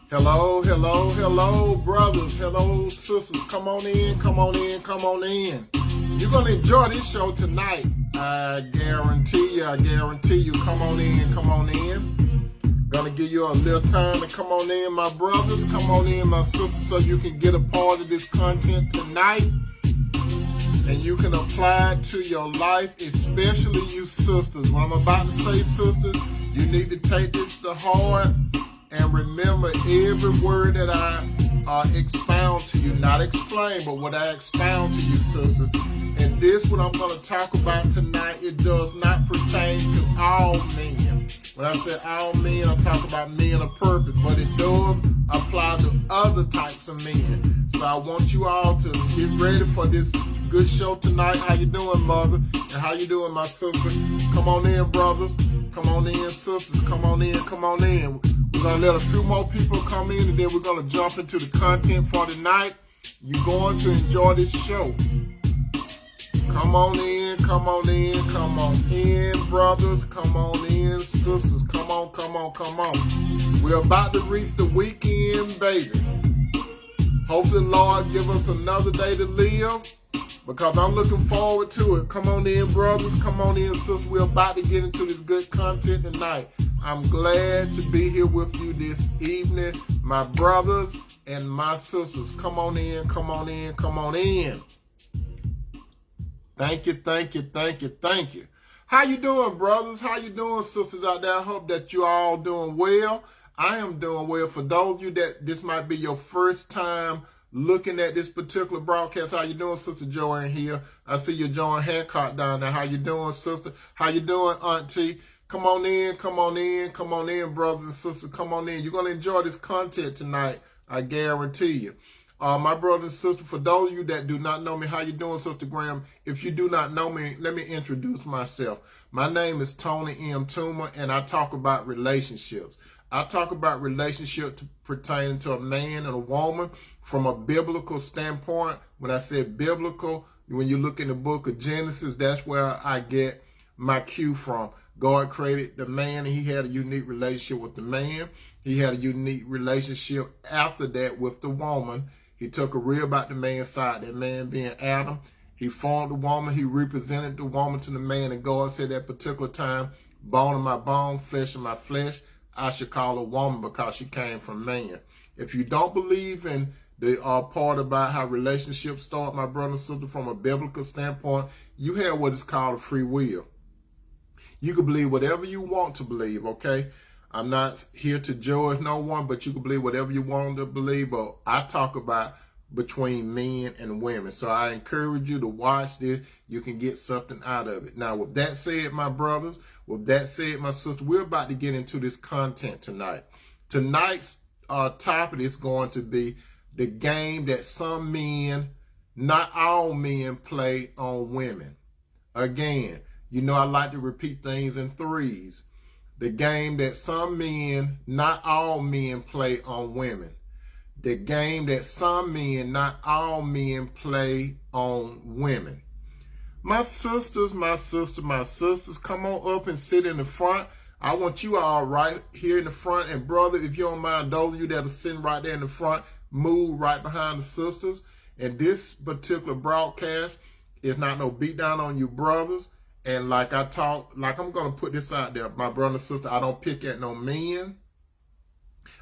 Hello, hello, hello, brothers, hello, sisters. Come on in, come on in, come on in. You're going to enjoy this show tonight. I guarantee you. Come on in, come on in. Gonna give you a little time to come on in, my brothers. Come on in, my sisters, so you can get a part of this content tonight. And you can apply it to your life, especially you sisters. What I'm about to say, sisters, you need to take this to heart. And remember every word that I expound to you, not explain, but what I expound to you, sisters. And this, what I'm going to talk about tonight, it does not pertain to all men. When I say all men, I'm talking about men are perfect, but it does apply to other types of men. So I want you all to get ready for this good show tonight. How you doing, mother? And how you doing, my sister? Come on in, brothers. Come on in, sisters. Come on in, come on in. We're going to let a few more people come in, and then we're going to jump into the content for tonight. You're going to enjoy this show. Come on in, come on in, come on in, brothers. Come on in, sisters. Come on, come on, come on. We're about to reach the weekend, baby. Hopefully, Lord, give us another day to live, because I'm looking forward to it. Come on in, brothers. Come on in, sisters. We're about to get into this good content tonight. I'm glad to be here with you this evening, my brothers and my sisters. Come on in, come on in, come on in. Thank you, thank you, thank you, thank you. How you doing, brothers? How you doing, sisters out there? I hope that you all doing well. I am doing well. For those of you that this might be your first time looking at this particular broadcast, how you doing, Sister Joanne here? I see you, Joan Hancock, down there. How you doing, sister? How you doing, Auntie? Come on in, come on in, come on in, brothers and sisters. Come on in. You're going to enjoy this content tonight, I guarantee you. My brothers and sisters, for those of you that do not know me, how you doing, Sister Graham? If you do not know me, let me introduce myself. My name is Tony M. Toomer, and I talk about relationships. I talk about relationships pertaining to a man and a woman from a biblical standpoint. When I say biblical, when you look in the book of Genesis, that's where I get my cue from. God created the man, and he had a unique relationship with the man. He had a unique relationship after that with the woman. He took a rib out the man's side, that man being Adam. He formed the woman. He represented the woman to the man, and God said at that particular time, bone of my bone, flesh of my flesh, I should call a woman because she came from man. If you don't believe in the part about how relationships start, my brother and sister, from a biblical standpoint, you have what is called a free will. You can believe whatever you want to believe, okay? I'm not here to judge no one, but you can believe whatever you want to believe. But I talk about between men and women. So I encourage you to watch this. You can get something out of it. Now, with that said, my brothers, with that said, my sister, we're about to get into this content tonight. Tonight's topic is going to be the game that some men, not all men, play on women. Again, you know I like to repeat things in threes. The game that some men, not all men, play on women. The game that some men, not all men, play on women. My sisters, my sisters, come on up and sit in the front. I want you all right here in the front. And brother, if you don't mind, those of you that are sitting right there in the front, move right behind the sisters. And this particular broadcast is not no beat down on you brothers. And like I'm going to put this out there, my brother and sister, I don't pick at no men.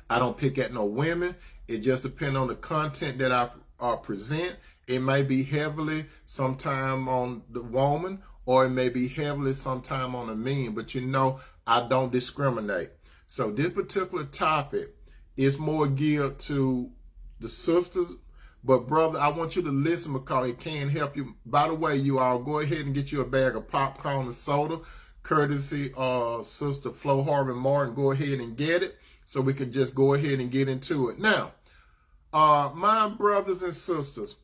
I don't pick at no women. It just depends on the content that I present. It may be heavily sometime on the woman, or it may be heavily sometime on the men. But you know, I don't discriminate. So this particular topic is more geared to the sisters. But brother, I want you to listen because it can help you. By the way, you all go ahead and get you a bag of popcorn and soda, courtesy Sister Flo Harvey Martin. Go ahead and get it so we can just go ahead and get into it. Now, my brothers and sisters,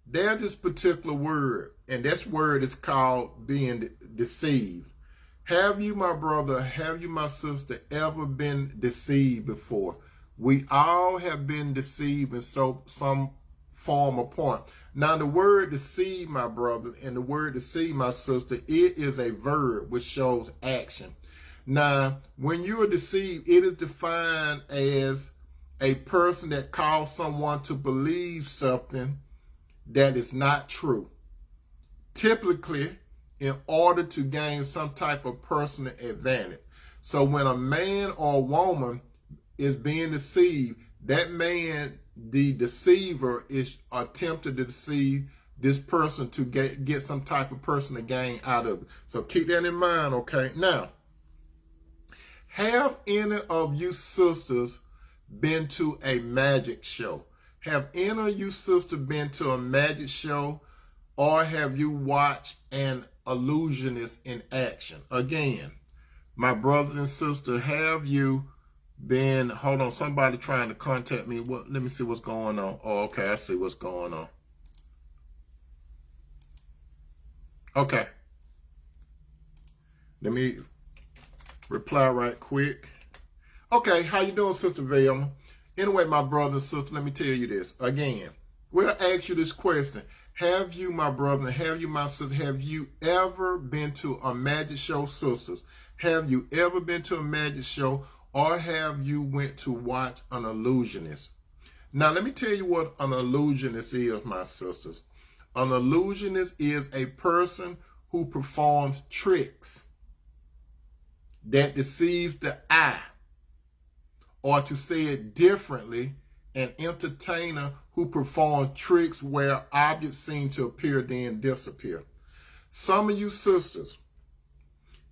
there's this particular word, and this word is called being deceived. Have you, my brother, have you, my sister, ever been deceived before? We all have been deceived in some form or point. Now, the word deceive, my brother, and the word deceive, my sister, it is a verb which shows action. Now, when you are deceived, it is defined as a person that calls someone to believe something that is not true, typically in order to gain some type of personal advantage. So when a man or a woman is being deceived, that man, the deceiver, is attempting to deceive this person to get some type of personal gain out of it. So keep that in mind, okay? Now, have any of you sisters been to a magic show? Have any of you sisters been to a magic show, or have you watched an illusionist in action? Again, my brothers and sisters, have you been, hold on, somebody trying to contact me. Let me see what's going on. Oh, okay, I see what's going on. Okay. Let me reply right quick. Okay, how you doing, Sister Velma? Anyway, my brother and sister, let me tell you this. Again, we'll ask you this question. Have you, my brother, have you, my sister, have you ever been to a magic show, sisters? Have you ever been to a magic show, or have you went to watch an illusionist? Now, let me tell you what an illusionist is, my sisters. An illusionist is a person who performs tricks that deceives the eye, or to say it differently, an entertainer who performs tricks where objects seem to appear then disappear. Some of you sisters,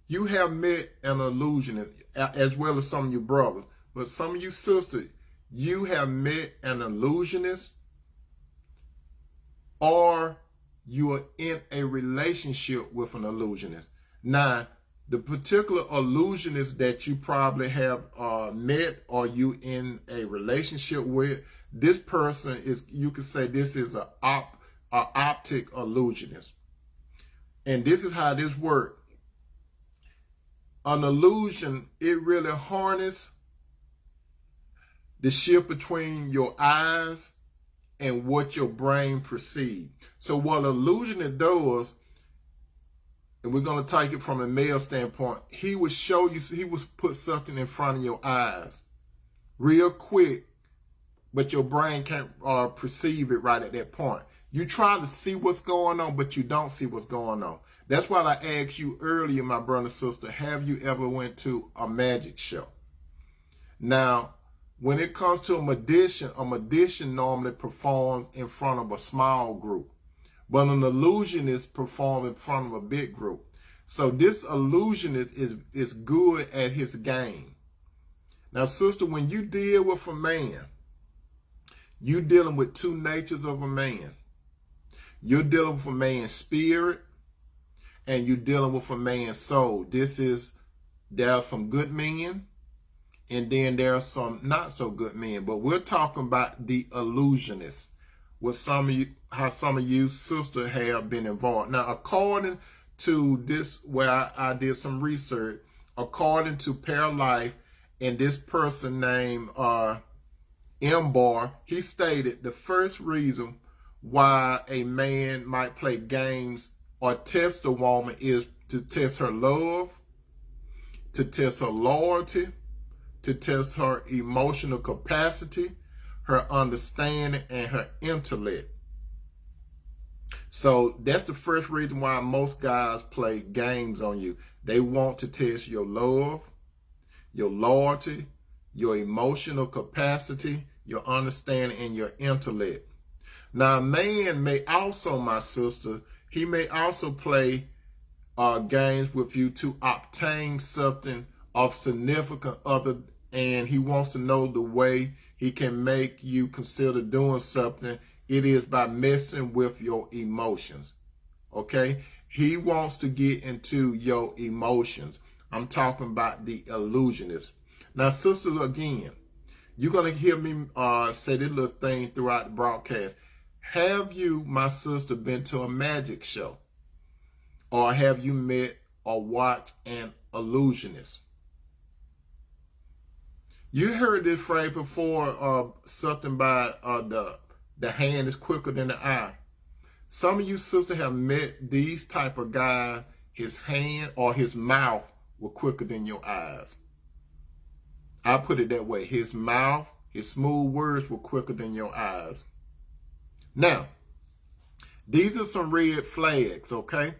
you have met an illusionist, as well as some of your brothers, but some of you sisters, you have met an illusionist, or you are in a relationship with an illusionist. Now, the particular illusionist that you probably have met, or you in a relationship with, this person is, you could say this is an optic illusionist. And this is how this works. An illusion, it really harnesses the shift between your eyes and what your brain perceives. So what illusionist does, and we're going to take it from a male standpoint, he would show you, he would put something in front of your eyes real quick, but your brain can't perceive it right at that point. You try to see what's going on, but you don't see what's going on. That's why I asked you earlier, my brother and sister, have you ever went to a magic show? Now, when it comes to a magician normally performs in front of a small group, but an illusionist performs in front of a big group. So this illusionist is good at his game. Now, sister, when you deal with a man, you're dealing with two natures of a man. You're dealing with a man's spirit, and you're dealing with a man's soul. There are some good men, and then there are some not so good men. But we're talking about the illusionist, with how some of you sisters have been involved. Now, according to this, where I did some research, according to Paralife, and this person named Mbar, he stated the first reason why a man might play games or test a woman is to test her love, to test her loyalty, to test her emotional capacity, her understanding, and her intellect. So that's the first reason why most guys play games on you. They want to test your love, your loyalty, your emotional capacity, your understanding, and your intellect. Now, a man may also, my sister, he may also play games with you to obtain something of significant other, and he wants to know the way he can make you consider doing something. It is by messing with your emotions, okay? He wants to get into your emotions. I'm talking about the illusionist. Now, sisters, again, you're going to hear me say this little thing throughout the broadcast. Have you, my sister, been to a magic show? Or have you met or watched an illusionist? You heard this phrase before, something by the hand is quicker than the eye. Some of you sisters have met these type of guys, his hand or his mouth were quicker than your eyes. I put it that way. His mouth His smooth words were quicker than your eyes. Now, these are some red flags, okay?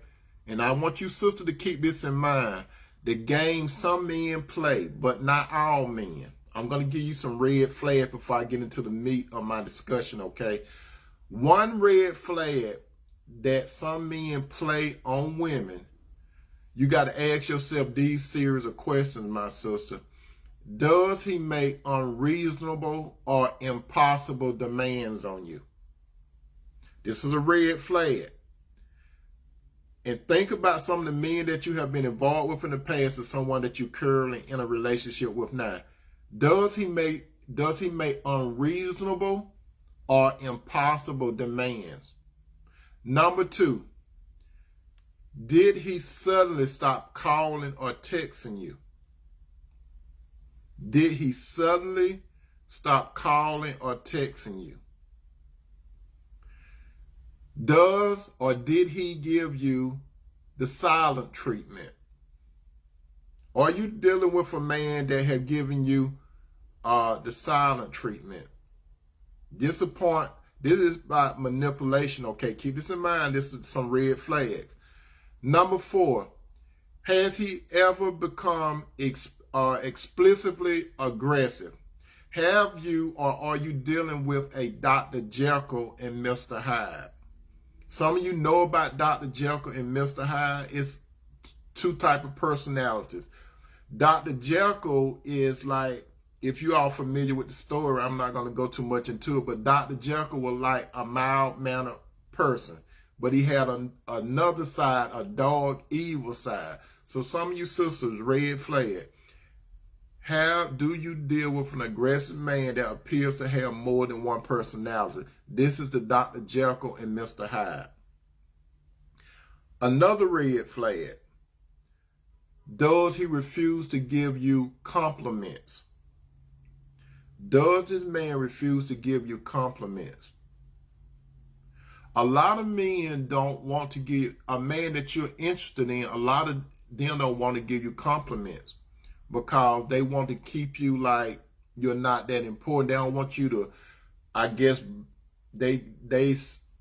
And I want you, sister, to keep this in mind. The game some men play, but not all men. I'm going to give you some red flags before I get into the meat of my discussion, okay? One red flag that some men play on women, you got to ask yourself these series of questions, my sister. Does he make unreasonable or impossible demands on you? This is a red flag. And think about some of the men that you have been involved with in the past or someone that you're currently in a relationship with now. Does he make unreasonable or impossible demands? Number two, did he suddenly stop calling or texting you? Did he suddenly stop calling or texting you? Does or did he give you the silent treatment? Are you dealing with a man that have given you the silent treatment? This is about manipulation, okay? Keep this in mind. This is some red flags. Number four, has he ever become explicitly aggressive? Have you or are you dealing with a Dr. Jekyll and Mr. Hyde? Some of you know about Dr. Jekyll and Mr. Hyde. It's two type of personalities. Dr. Jekyll is like, if you are familiar with the story, I'm not going to go too much into it, but Dr. Jekyll was like a mild-mannered person. But he had another side, a dog evil side. So some of you sisters, red flag. Do you deal with an aggressive man that appears to have more than one personality? This is the Dr. Jekyll and Mr. Hyde. Another red flag. Does he refuse to give you compliments? Does this man refuse to give you compliments? A lot of men don't want to give a man that you're interested in, a lot of them don't want to give you compliments because they want to keep you like you're not that important. They don't want you to, I guess, they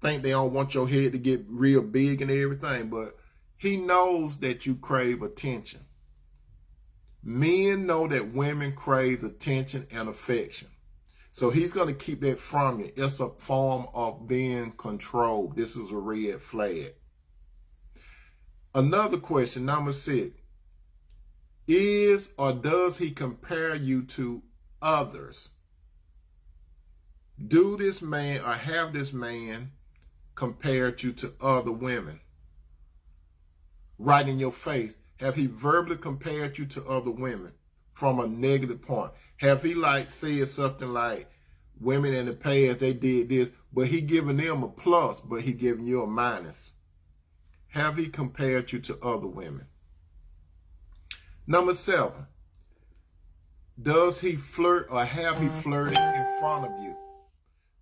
think they don't want your head to get real big and everything, but he knows that you crave attention. Men know that women crave attention and affection. So he's going to keep that from you. It's a form of being controlled. This is a red flag. Another question, number 6. Is or does he compare you to others? Do this man or have this man compared you to other women? Right in your face. Have he verbally compared you to other women from a negative point? Have he said something like, women in the past, they did this, but he giving them a plus, but he giving you a minus? Have he compared you to other women? Number 7, does he flirt or have he flirted in front of you?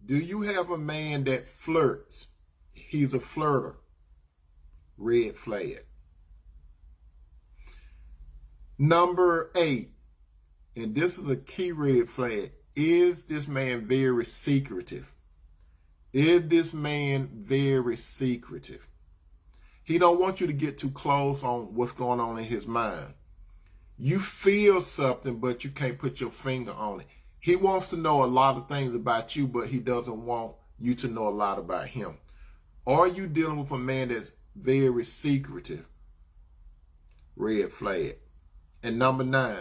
Do you have a man that flirts? He's a flirter. Red flag. Number 8, and this is a key red flag. Is this man very secretive? Is this man very secretive? He don't want you to get too close on what's going on in his mind. You feel something, but you can't put your finger on it. He wants to know a lot of things about you, but he doesn't want you to know a lot about him. Are you dealing with a man that's very secretive? Red flag. And number 9,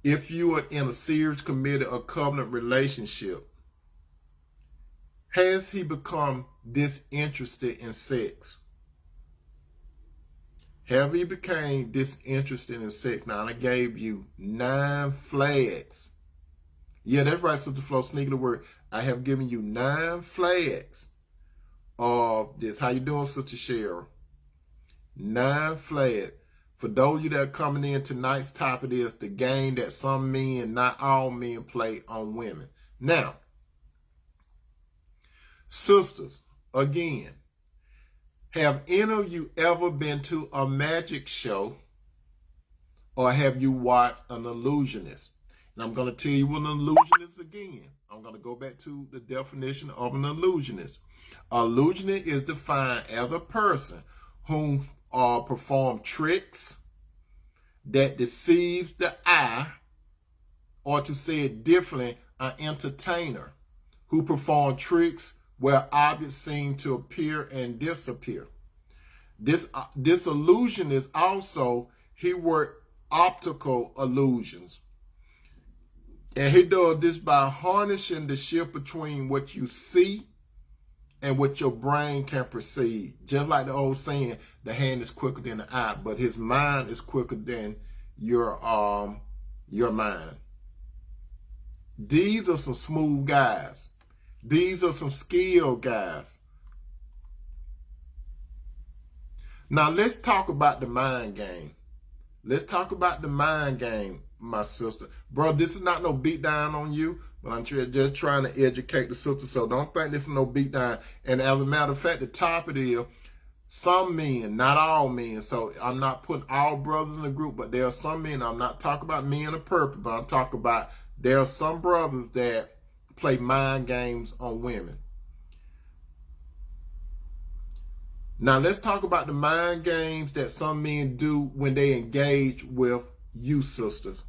if you are in a serious, committed, or covenant relationship, has he become disinterested in sex? Have he become disinterested in sex? Now, I gave you 9 flags. Yeah, that's right, Sister Flo, sneaking the word. I have given you 9 flags of this. How you doing, Sister Cheryl? 9 flags. For those of you that are coming in, tonight's topic is the game that some men, not all men, play on women. Now, sisters, again, have any of you ever been to a magic show or have you watched an illusionist? And I'm going to tell you what an illusion is again. I'm going to go back to the definition of an illusionist. Illusionist is defined as a person who perform tricks that deceives the eye, or to say it differently, an entertainer who perform tricks where objects seem to appear and disappear. This illusionist also, he worked optical illusions. And he does this by harnessing the shift between what you see and what your brain can perceive. Just like the old saying, the hand is quicker than the eye, but his mind is quicker than your mind. These are some smooth guys. These are some skilled guys. Now let's talk about the mind game. Let's talk about the mind game, my sister. Bro, this is not no beat down on you, but I'm just trying to educate the sister, so don't think this is no beat down. And as a matter of fact, the topic is some men, not all men. So I'm not putting all brothers in the group, but there are some men. I'm not talking about men of purpose, but I'm talking about there are some brothers that play mind games on women. Now let's talk about the mind games that some men do when they engage with you sisters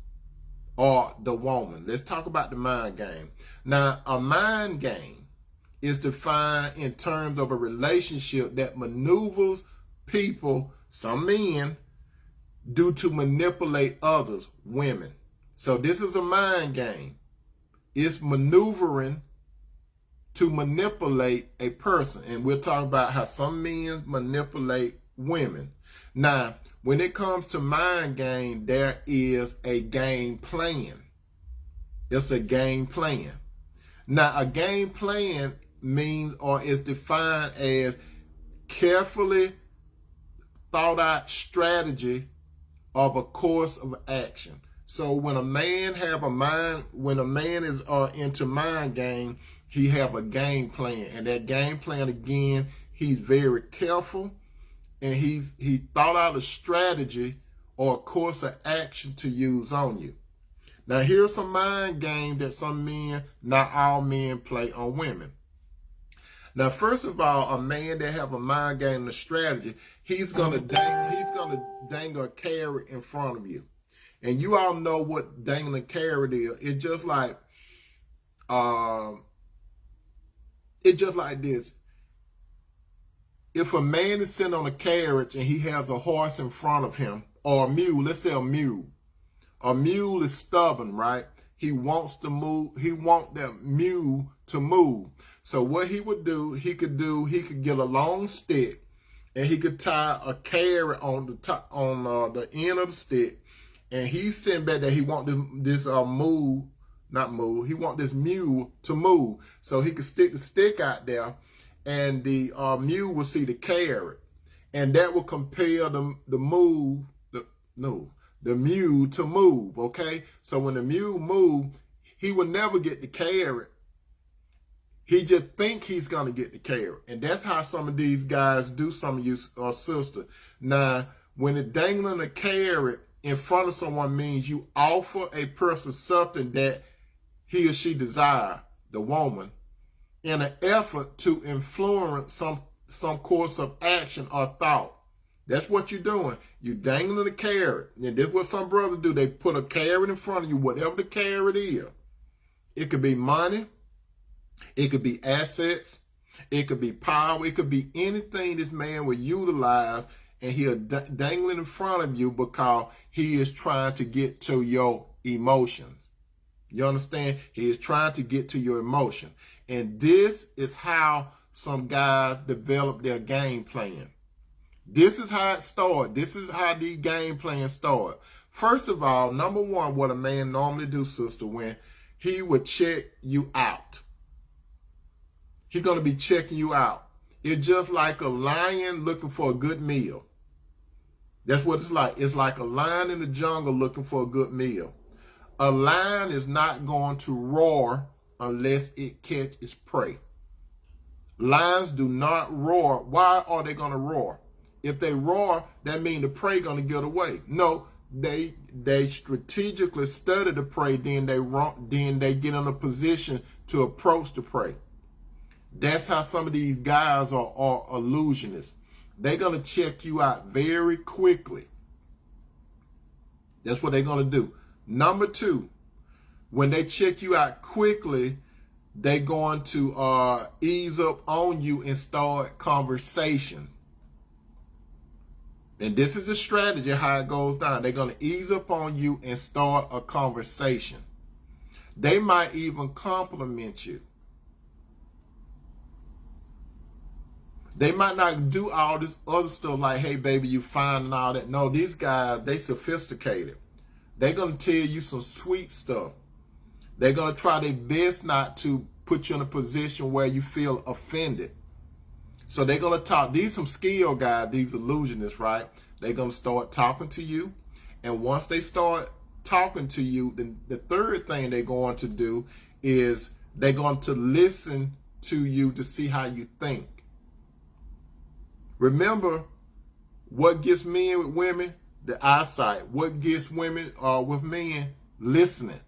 or the woman. Let's talk about the mind game. Now, a mind game is defined in terms of a relationship that maneuvers people, some men, do to manipulate others, women. So this is a mind game. It's maneuvering to manipulate a person. And we'll talk about how some men manipulate women. Now, when it comes to mind game, there is a game plan. It's a game plan. Now, a game plan means or is defined as carefully thought out strategy of a course of action. So when a man is into mind game, he have a game plan, and that game plan again, he's very careful, and he thought out a strategy or a course of action to use on you. Now here's some mind game that some men, not all men, play on women. Now first of all, a man that have a mind game and a strategy, he's gonna dangle a carrot in front of you. And you all know what dangling a carrot is. It's just like this. If a man is sitting on a carriage and he has a horse in front of him, or a mule, let's say a mule. A mule is stubborn, right? He wants to move. He wants that mule to move. So what he would do, he could get a long stick, and he could tie a carrot on the top, on the end of the stick, and he's sitting back there. He want this mule to move. So he could stick the stick out there, and the mule will see the carrot, and that will compel the mule to move. Okay, so when the mule move, he will never get the carrot. He just think he's gonna get the carrot, and that's how some of these guys do. Some of you sister. Now, when it dangling a carrot in front of someone means you offer a person something that he or she desire, the woman, in an effort to influence some course of action or thought. That's what you're doing. You dangling a carrot. And this is what some brothers do. They put a carrot in front of you, whatever the carrot is. It could be money. It could be assets. It could be power. It could be anything this man will utilize, and he'll dangle it in front of you because he is trying to get to your emotions. You understand? He is trying to get to your emotion. And this is how some guys develop their game plan. This is how it started. This is how the game plan started. First of all, number one, what a man normally do, sister, when he would check you out. He's going to be checking you out. It's just like a lion looking for a good meal. That's what it's like. It's like a lion in the jungle looking for a good meal. A lion is not going to roar unless it catches its prey. Lions do not roar. Why are they going to roar? If they roar, that means the prey going to get away. No, they strategically study to pray, then they get in a position to approach the prey. That's how some of these guys are illusionists. They're going to check you out very quickly. That's what they're going to do. Number two, when they check you out quickly, they're going to ease up on you and start conversation. And this is a strategy how it goes down. They're going to ease up on you and start a conversation. They might even compliment you. They might not do all this other stuff like, hey, baby, you fine and all that. No, these guys, they sophisticated. They're going to tell you some sweet stuff. They're going to try their best not to put you in a position where you feel offended. So they're going to talk. These are some skilled guys, these illusionists, right? They're going to start talking to you. And once they start talking to you, then the third thing they're going to do is they're going to listen to you to see how you think. Remember, what gets men with women? The eyesight. What gets women with men? Listening.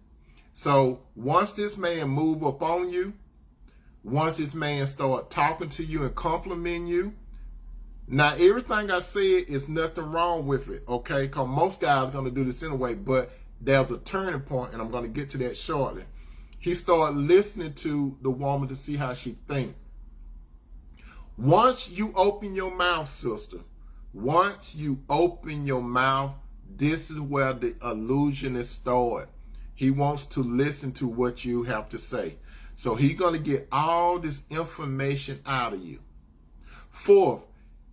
So once this man move up on you, once this man start talking to you and complimenting you, now everything I said is nothing wrong with it, okay? Because most guys are going to do this anyway, but there's a turning point, and I'm going to get to that shortly. He started listening to the woman to see how she thinks. Once you open your mouth, sister, once you open your mouth, this is where the illusionist starts. He wants to listen to what you have to say. So he's going to get all this information out of you. Fourth,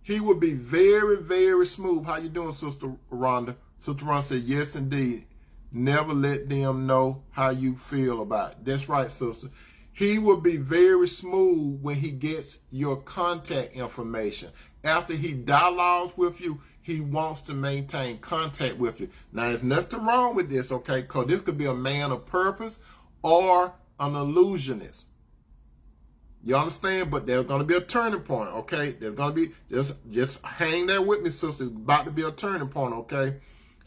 he will be very, very smooth. How you doing, Sister Rhonda? Sister Rhonda said, yes, indeed. Never let them know how you feel about it. That's right, sister. He will be very smooth when he gets your contact information. After he dialogues with you, he wants to maintain contact with you. Now, there's nothing wrong with this, okay? Because this could be a man of purpose or an illusionist. You understand? But there's going to be a turning point, okay? There's going to be, just hang there with me, sister. It's about to be a turning point, okay?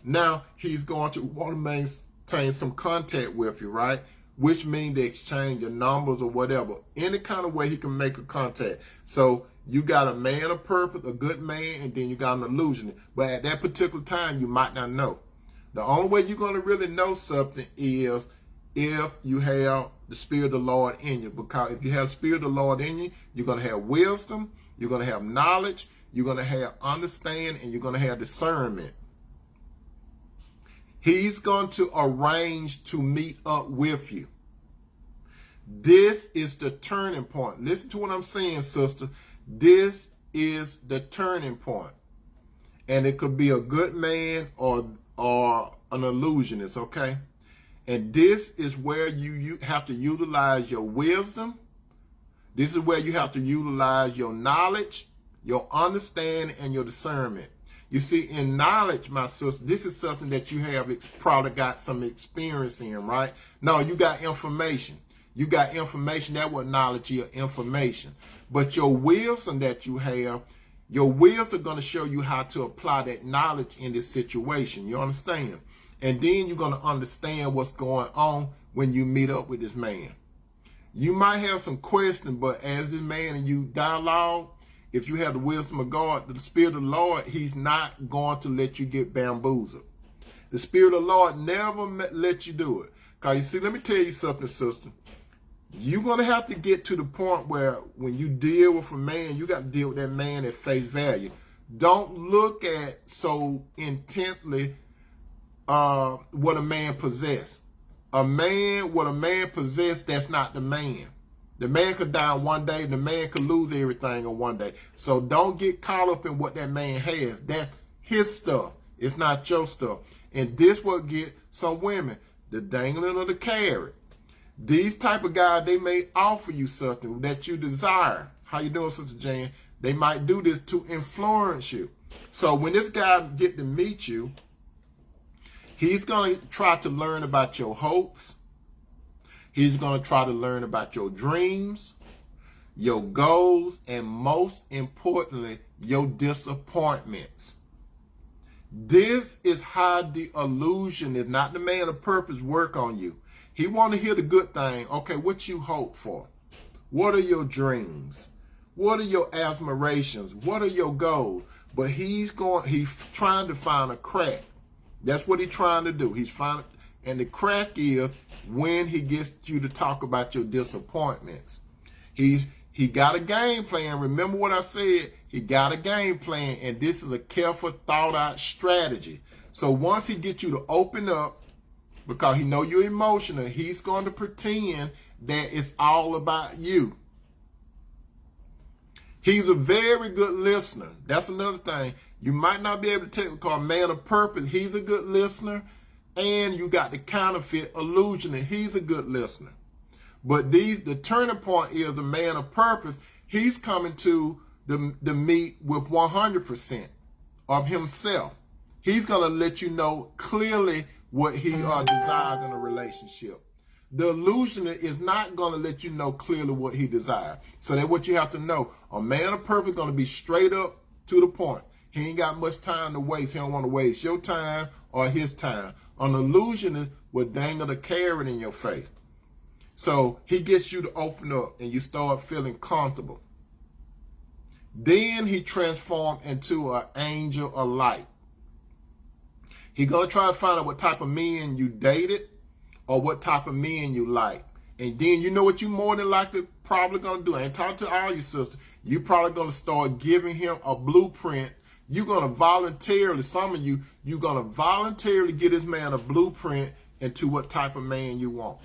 Now, he's going to want to maintain some contact with you, right? Which means they exchange your numbers or whatever. Any kind of way he can make a contact. So you got a man of purpose, a good man, and then you got an illusionist. But at that particular time, you might not know. The only way you're going to really know something is if you have the Spirit of the Lord in you. Because if you have the Spirit of the Lord in you, you're going to have wisdom, you're going to have knowledge, you're going to have understanding, and you're going to have discernment. He's going to arrange to meet up with you. This is the turning point. Listen to what I'm saying, sister. This is the turning point. And it could be a good man or an illusionist, okay? And this is where you have to utilize your wisdom. This is where you have to utilize your knowledge, your understanding, and your discernment. You see, in knowledge, my sister, this is something that you have probably got some experience in, right? No, you got information. You got information. That's what knowledge is, information. But your wisdom that you have, your wisdom going to show you how to apply that knowledge in this situation. You understand? And then you're going to understand what's going on when you meet up with this man. You might have some questions, but as this man and you dialogue, if you have the wisdom of God, the Spirit of the Lord, he's not going to let you get bamboozled. The Spirit of the Lord never let you do it. Because you see, let me tell you something, sister. You're going to have to get to the point where when you deal with a man, you got to deal with that man at face value. Don't look at so intently what a man possesses. What a man possesses, that's not the man. The man could die one day. The man could lose everything in one day. So don't get caught up in what that man has. That's his stuff. It's not your stuff. And this will get some women, the dangling of the carrot. These type of guys, they may offer you something that you desire. How you doing, Sister Jane? They might do this to influence you. So when this guy get to meet you, he's going to try to learn about your hopes. He's going to try to learn about your dreams, your goals, and most importantly, your disappointments. This is how the illusion is not the man of purpose work on you. He want to hear the good thing. Okay, what you hope for? What are your dreams? What are your aspirations? What are your goals? But he's trying to find a crack. That's what he's trying to do. And the crack is when he gets you to talk about your disappointments. He got a game plan. Remember what I said? He got a game plan, and this is a careful, thought-out strategy. So once he gets you to open up, because he know you're emotional, he's going to pretend that it's all about you. He's a very good listener. That's another thing. You might not be able to take because man of purpose, he's a good listener. And you got the counterfeit illusionist, he's a good listener. But the turning point is the man of purpose. He's coming to the meet with 100% of himself. He's going to let you know clearly what he desires in a relationship. The illusionist is not going to let you know clearly what he desires. So that's what you have to know. A man of purpose is going to be straight up to the point. He ain't got much time to waste. He don't want to waste your time or his time. An illusionist will dangle the carrot in your face. So he gets you to open up and you start feeling comfortable. Then he transforms into an angel of light. He's going to try to find out what type of men you dated or what type of men you like. And then you know what you more than likely probably going to do. I ain't talking to all your sisters. You probably going to start giving him a blueprint. You're going to voluntarily, some of you, you're going to voluntarily get this man a blueprint into what type of man you want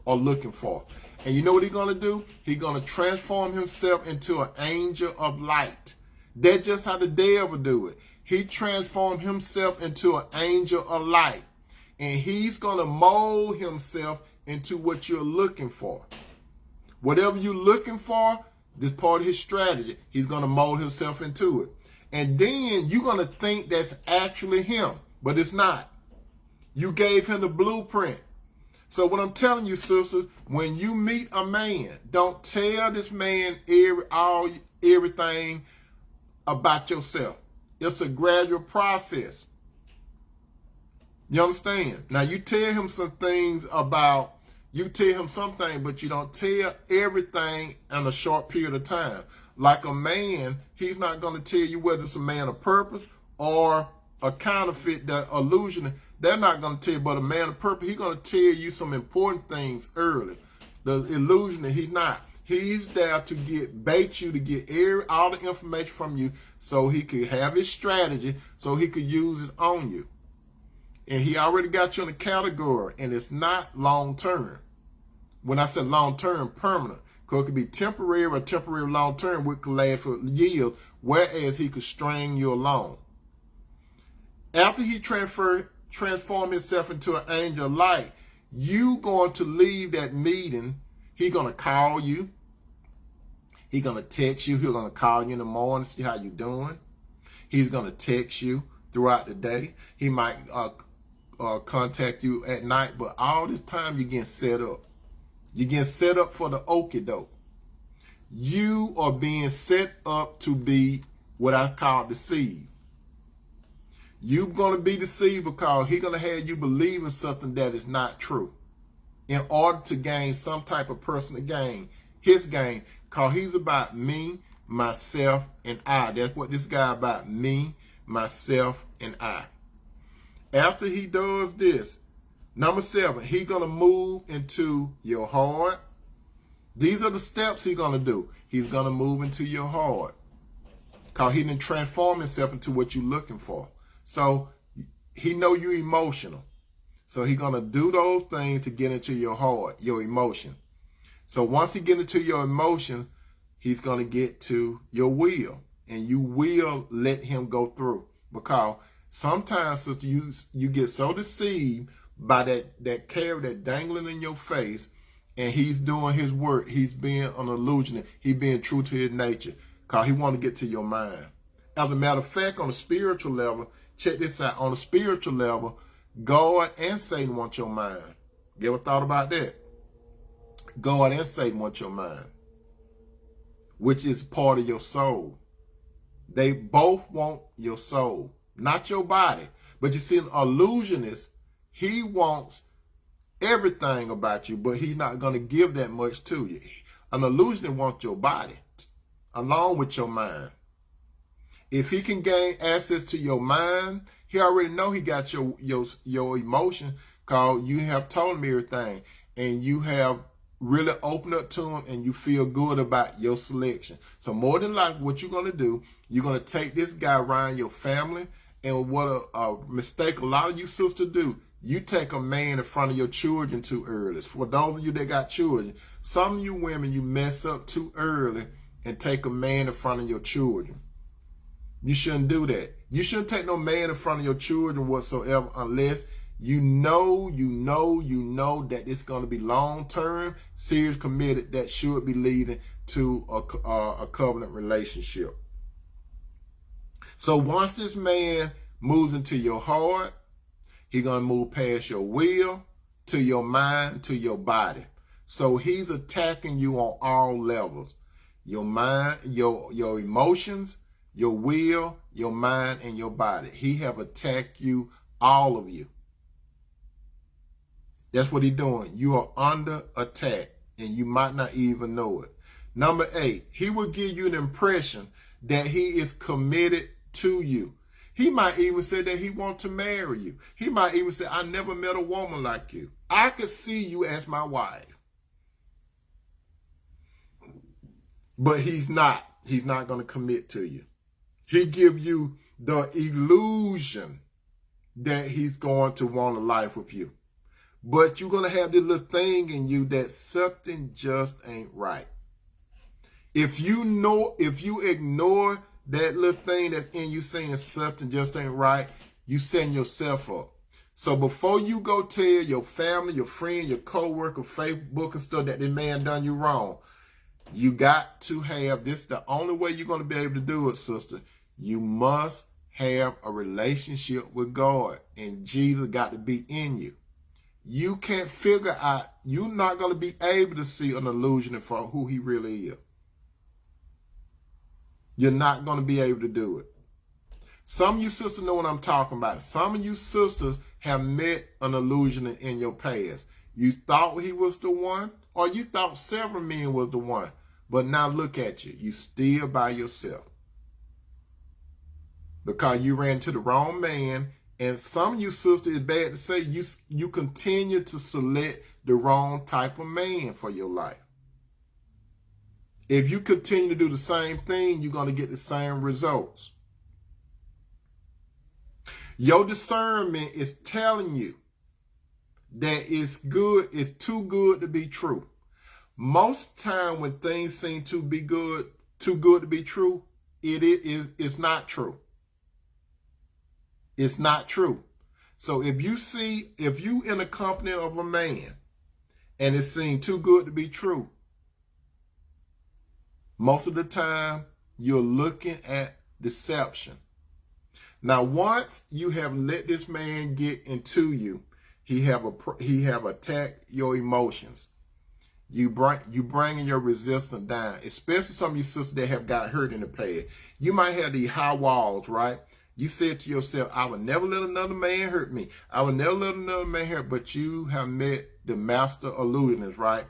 or looking for. And you know what he's going to do? He's going to transform himself into an angel of light. That's just how the devil do it. He transformed himself into an angel of light. And he's going to mold himself into what you're looking for. Whatever you're looking for, this part of his strategy, he's going to mold himself into it. And then you're going to think that's actually him, but it's not. You gave him the blueprint. So what I'm telling you, sisters, when you meet a man, don't tell this man everything about yourself. It's a gradual process. You understand? Now you tell him some things but you don't tell everything in a short period of time. Like a man, he's not going to tell you whether it's a man of purpose or a counterfeit, the illusion. They're not going to tell you, but a man of purpose, he's going to tell you some important things early. The illusion that he's not. He's there to bait you to get all the information from you so he could have his strategy so he could use it on you. And he already got you in a category, and it's not long-term. When I said long-term, permanent. Because it could be temporary or temporary long-term, which could last for years, whereas he could string you along. After he transform himself into an angel of light, you going to leave that meeting. He's going to call you. He's going to text you. He's going to call you in the morning, see how you're doing. He's going to text you throughout the day. He might contact you at night, but all this time you're getting set up. You're getting set up for the okie doke. You are being set up to be what I call deceived. You're going to be deceived because he's going to have you believe in something that is not true in order to gain some type of personal gain. His gain, because he's about me, myself, and I. That's what this guy about, me, myself, and I. After he does this, number 7, he's going to move into your heart. These are the steps he's going to do. He's going to move into your heart because he didn't transform himself into what you're looking for. So he know you're emotional. So he's going to do those things to get into your heart, your emotion. So once he get into your emotion, he's going to get to your will. And you will let him go through. Because sometimes, sister, you get so deceived by that carrot that dangling in your face, and he's doing his work. He's being an illusionist. He's being true to his nature. Because he want to get to your mind. As a matter of fact, on a spiritual level, check this out. On a spiritual level, God and Satan want your mind. You ever thought about that? God and Satan want your mind, which is part of your soul. They both want your soul. not your body. But you see, an illusionist, he wants everything about you, but he's not going to give that much to you. An illusionist wants your body along with your mind. If he can gain access to your mind, he already know he got your emotion, because you have told him everything and you have really opened up to him and you feel good about your selection. So more than likely what you're going to do, you're going to take this guy around your family. And what a mistake a lot of you sisters do, you take a man in front of your children too early. For those of you that got children, some of you women, you mess up too early and take a man in front of your children. You shouldn't do that. You shouldn't take no man in front of your children whatsoever unless you know that it's going to be long-term, serious, committed, that should be leading to a covenant relationship. So once this man moves into your heart, he's going to move past your will, to your mind, to your body. So he's attacking you on all levels. Your mind, your emotions, your will, your mind, and your body. He have attacked you, all of you. That's what he's doing. You are under attack, and you might not even know it. Number 8, he will give you an impression that he is committed to you. He might even say that he wants to marry you. He might even say, I never met a woman like you. I could see you as my wife. But he's not. He's not going to commit to you. He give you the illusion that he's going to want a life with you. But you're going to have this little thing in you that something just ain't right. If you ignore that little thing that's in you saying something just ain't right, you setting yourself up. So before you go tell your family, your friend, your co-worker, Facebook and stuff that the man done you wrong, you got to have, this the only way you're going to be able to do it, sister. You must have a relationship with God, and Jesus got to be in you. You can't figure out, you're not going to be able to see an illusion for who he really is. You're not going to be able to do it. Some of you sisters know what I'm talking about. Some of you sisters have met an illusion in your past. You thought he was the one, or you thought several men was the one. But now look at you. You still by yourself. Because you ran to the wrong man. And some of you sisters, it's bad to say, you continue to select the wrong type of man for your life. If you continue to do the same thing, you're going to get the same results. Your discernment is telling you that it's too good to be true. Most time when things seem to be good, too good to be true, it's not true. It's not true. So if you in a company of a man and it seems too good to be true, most of the time you're looking at deception. Now, once you have let this man get into you, he have attacked your emotions. You bringing your resistance down, especially some of you sisters that have got hurt in the past. You might have these high walls, right? You said to yourself, I would never let another man hurt me. I would never let another man hurt. But you have met the master illusionist, right?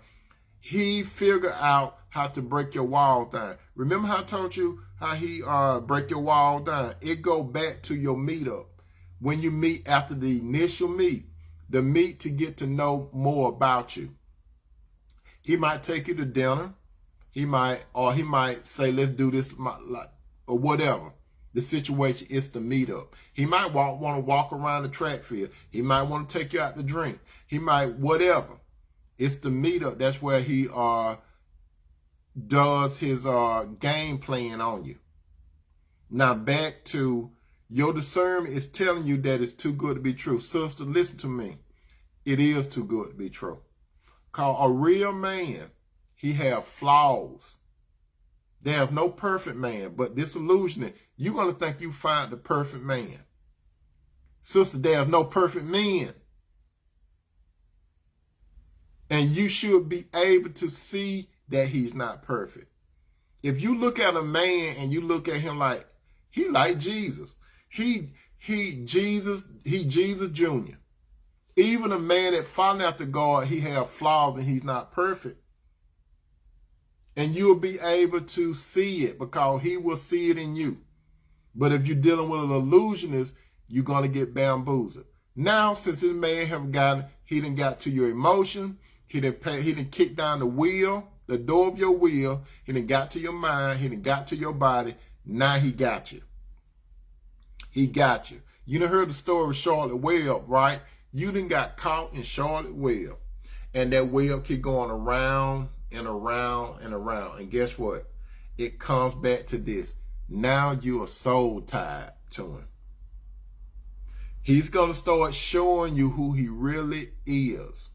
He figured out how to break your walls down. Remember how I told you how he break your wall down? It go back to your meetup. When you meet after the initial meet, the meet to get to know more about you. He might take you to dinner. He might say, let's do this, or whatever. The situation is the meetup. He might want to walk around the track field. He might want to take you out to drink. He might, whatever. It's the meetup. That's where he does his game plan on you. Now back to your discernment is telling you that it's too good to be true. Sister, listen to me. It is too good to be true. Because a real man, he have flaws. There's no perfect man, but this illusion, you're going to think you find the perfect man. Sister, there's no perfect men. And you should be able to see that he's not perfect. If you look at a man and you look at him like, he like Jesus. He he Jesus Jr. Even a man that falling after God, he have flaws and he's not perfect. And you'll be able to see it because he will see it in you. But if you're dealing with an illusionist, you're going to get bamboozled. Now, since this man he done got to your emotion, he done kicked down the door of your will, he done got to your mind, he done got to your body. Now he got you. He got you. You done heard the story of Charlotte Webb, right? You done got caught in Charlotte Webb. And that web keep going around and around and around. And guess what? It comes back to this. Now you are soul tied to him. He's going to start showing you who he really is.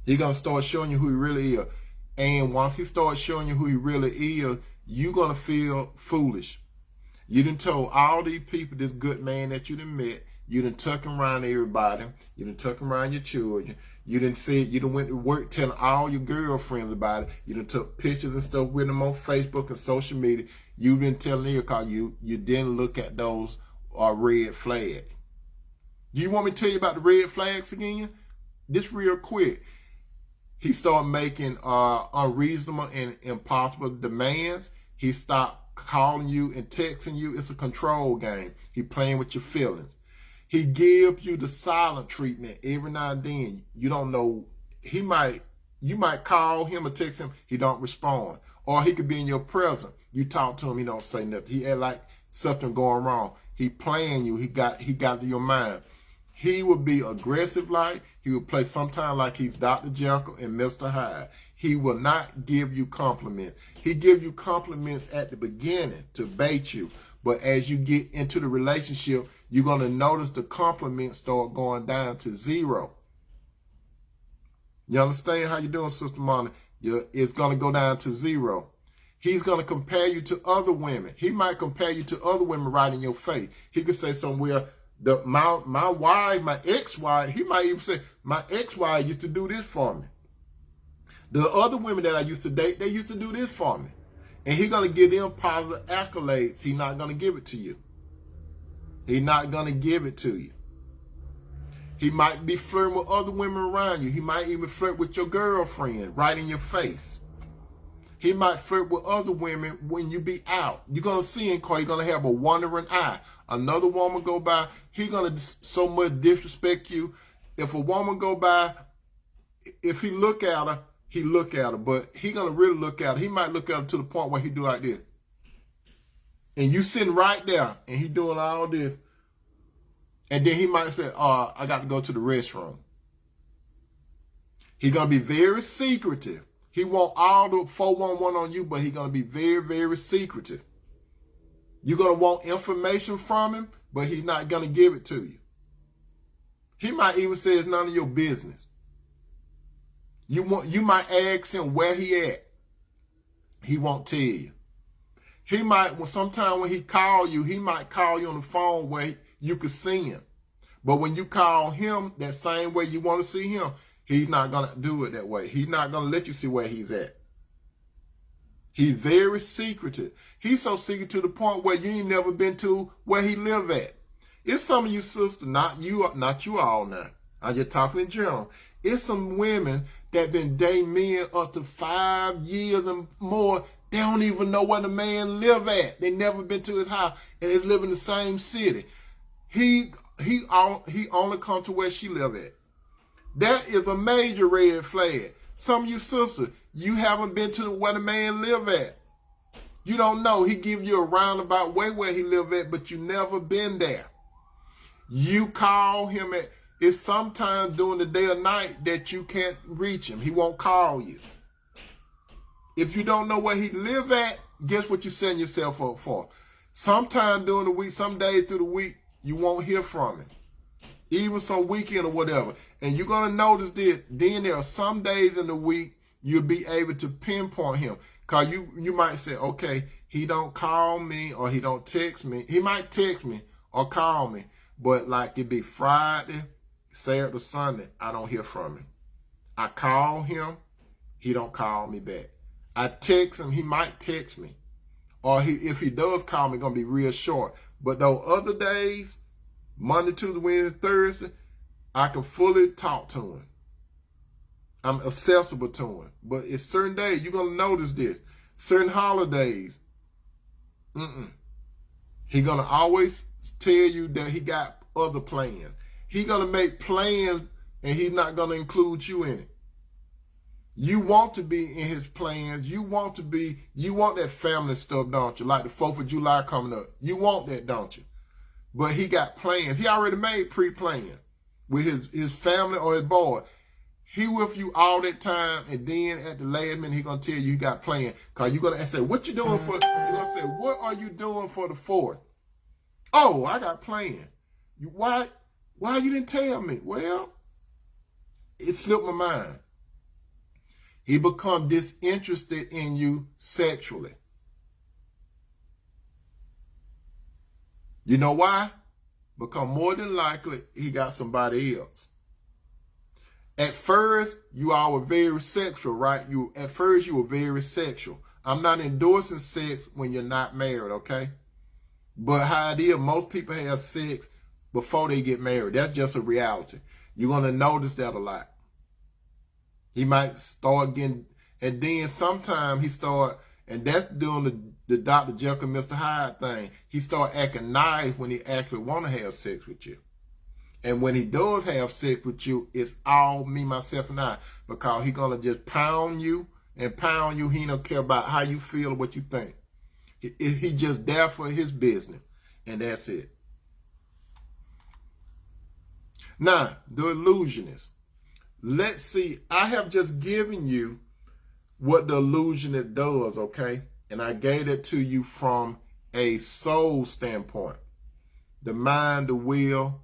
He's going to start showing you who he really is. And once he starts showing you who he really is, you're going to feel foolish. You done told all these people, this good man that you done met, you done tuck him around everybody, you done tuck him around your children, you done went to work telling all your girlfriends about it, you done took pictures and stuff with them on Facebook and social media, you been telling them because you didn't look at those red flags. Do you want me to tell you about the red flags again? This real quick. He started making unreasonable and impossible demands. He stopped calling you and texting you. It's a control game. He playing with your feelings. He gives you the silent treatment every now and then. You don't know. You might call him or text him. He don't respond. Or he could be in your presence. You talk to him. He don't say nothing. He act like something going wrong. He playing you. He got to your mind. He would be aggressive like. He would play sometimes like he's Dr. Jekyll and Mr. Hyde. He will not give you compliments. He give you compliments at the beginning to bait you. But as you get into the relationship, you're going to notice the compliments start going down to zero. You understand how you're doing, Sister Monica? It's going to go down to zero. He's going to compare you to other women. He might compare you to other women right in your face. He could say somewhere, my wife, my ex-wife, he might even say, my ex-wife used to do this for me. The other women that I used to date, they used to do this for me. And he's going to give them positive accolades. He's not going to give it to you. He's not going to give it to you. He might be flirting with other women around you. He might even flirt with your girlfriend right in your face. He might flirt with other women when you be out. You're going to see him because he's going to have a wandering eye. Another woman go by, he's going to so much disrespect you. If a woman go by, if he look at her, he look at her, but he going to really look at her. He might look at her to the point where he do like this. And you sitting right there, and he doing all this. And then he might say, I got to go to the restroom. He's going to be very secretive. He want all the 411 on you, but he's going to be very, very secretive. You're going to want information from him, but he's not going to give it to you. He might even say it's none of your business. You might ask him where he at. He won't tell you. He might, sometime when he call you, he might call you on the phone where you could see him. But when you call him that same way you want to see him, he's not going to do it that way. He's not going to let you see where he's at. He's very secretive. He's so secretive to the point where you ain't never been to where he live at. It's some of you sisters, not you all now. I'm just talking in general. It's some women that been dating men up to 5 years and more. They don't even know where the man live at. They never been to his house, and they live in the same city. He only come to where she live at. That is a major red flag. Some of you sisters, you haven't been to where the man live at. You don't know. He give you a roundabout way where he live at, but you never been there. You call him at, it's sometimes during the day or night that you can't reach him. He won't call you. If you don't know where he live at, guess what you're setting yourself up for? Sometime during the week, some days through the week, you won't hear from him. Even some weekend or whatever. And you're going to notice this. Then there are some days in the week you'll be able to pinpoint him. Because you might say, okay, he don't call me or he don't text me. He might text me or call me. But like it be Friday, Saturday, Sunday, I don't hear from him. I call him, he don't call me back. I text him, he might text me. Or if he does call me, going to be real short. But those other days, Monday, Tuesday, Wednesday, Thursday, I can fully talk to him. I'm accessible to him. But it's certain days, you're going to notice this. Certain holidays, He's going to always tell you that he got other plans. He's going to make plans and he's not going to include you in it. You want to be in his plans. You want that family stuff, don't you? Like the 4th of July coming up. You want that, don't you? But he got plans. He already made pre-plans with his family or his boy. He with you all that time, and then at the last minute, he going to tell you he got plans. Because you're going to say, what you doing for, you're going to say, what are you doing for the 4th? Oh, I got plans. Why you didn't tell me? Well, it slipped my mind. He become disinterested in you sexually. You know why? Because more than likely, he got somebody else. At first, you all were very sexual, right? At first, you were very sexual. I'm not endorsing sex when you're not married, okay? But how it is, most people have sex before they get married. That's just a reality. You're going to notice that a lot. He might start getting, and then sometimes he start, and that's doing the Dr. Jekyll, Mr. Hyde thing. He start acting nice when he actually want to have sex with you. And when he does have sex with you, it's all me, myself, and I. Because he's going to just pound you and pound you. He don't care about how you feel or what you think. He just there for his business. And that's it. Now, the illusionist. Let's see. I have just given you what the illusionist does, okay? And I gave it to you from a soul standpoint. The mind, the will,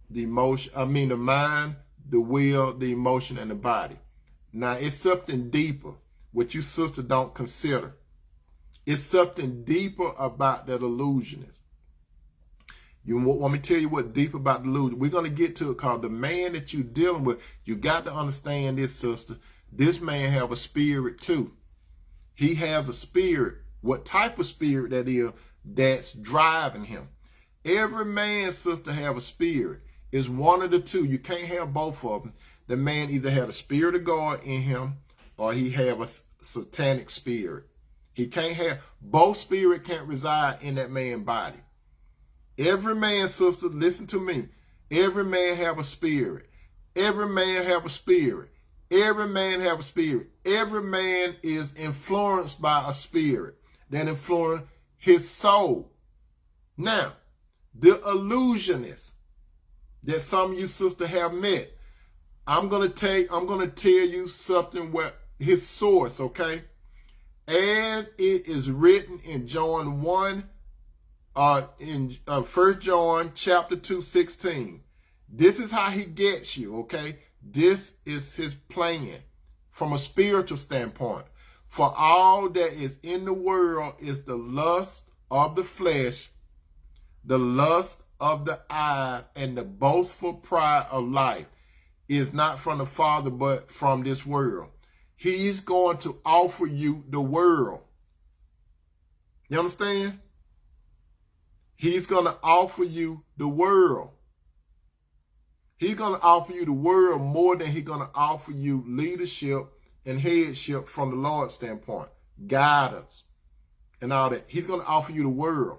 the emotion. The mind, the will, the emotion, and the body. Now, it's something deeper, what you sister don't consider. It's something deeper about that illusionist. You want me to tell you what deep about the illusion? We're going to get to it, because the man that you're dealing with, you got to understand this, sister. This man have a spirit too. He has a spirit. What type of spirit that is that's driving him? Every man, sister, have a spirit. It's one of the two. You can't have both of them. The man either had a spirit of God in him, or he have a satanic spirit. He can't have, both spirit can't reside in that man's body. Every man, sister, listen to me. Every man have a spirit. Every man have a spirit. Every man have a spirit. Every man is influenced by a spirit that influence his soul. Now, the illusionist that some of you sisters have met, I'm gonna tell you something where his source, okay? As it is written in John 1, in 1 John chapter 2:16. This is how he gets you, okay? This is his plan from a spiritual standpoint. For all that is in the world is the lust of the flesh, the lust of the eye, and the boastful pride of life is not from the Father, but from this world. He's going to offer you the world. You understand? He's going to offer you the world. He's going to offer you the world more than he's going to offer you leadership and headship from the Lord's standpoint, guidance and all that. He's going to offer you the world.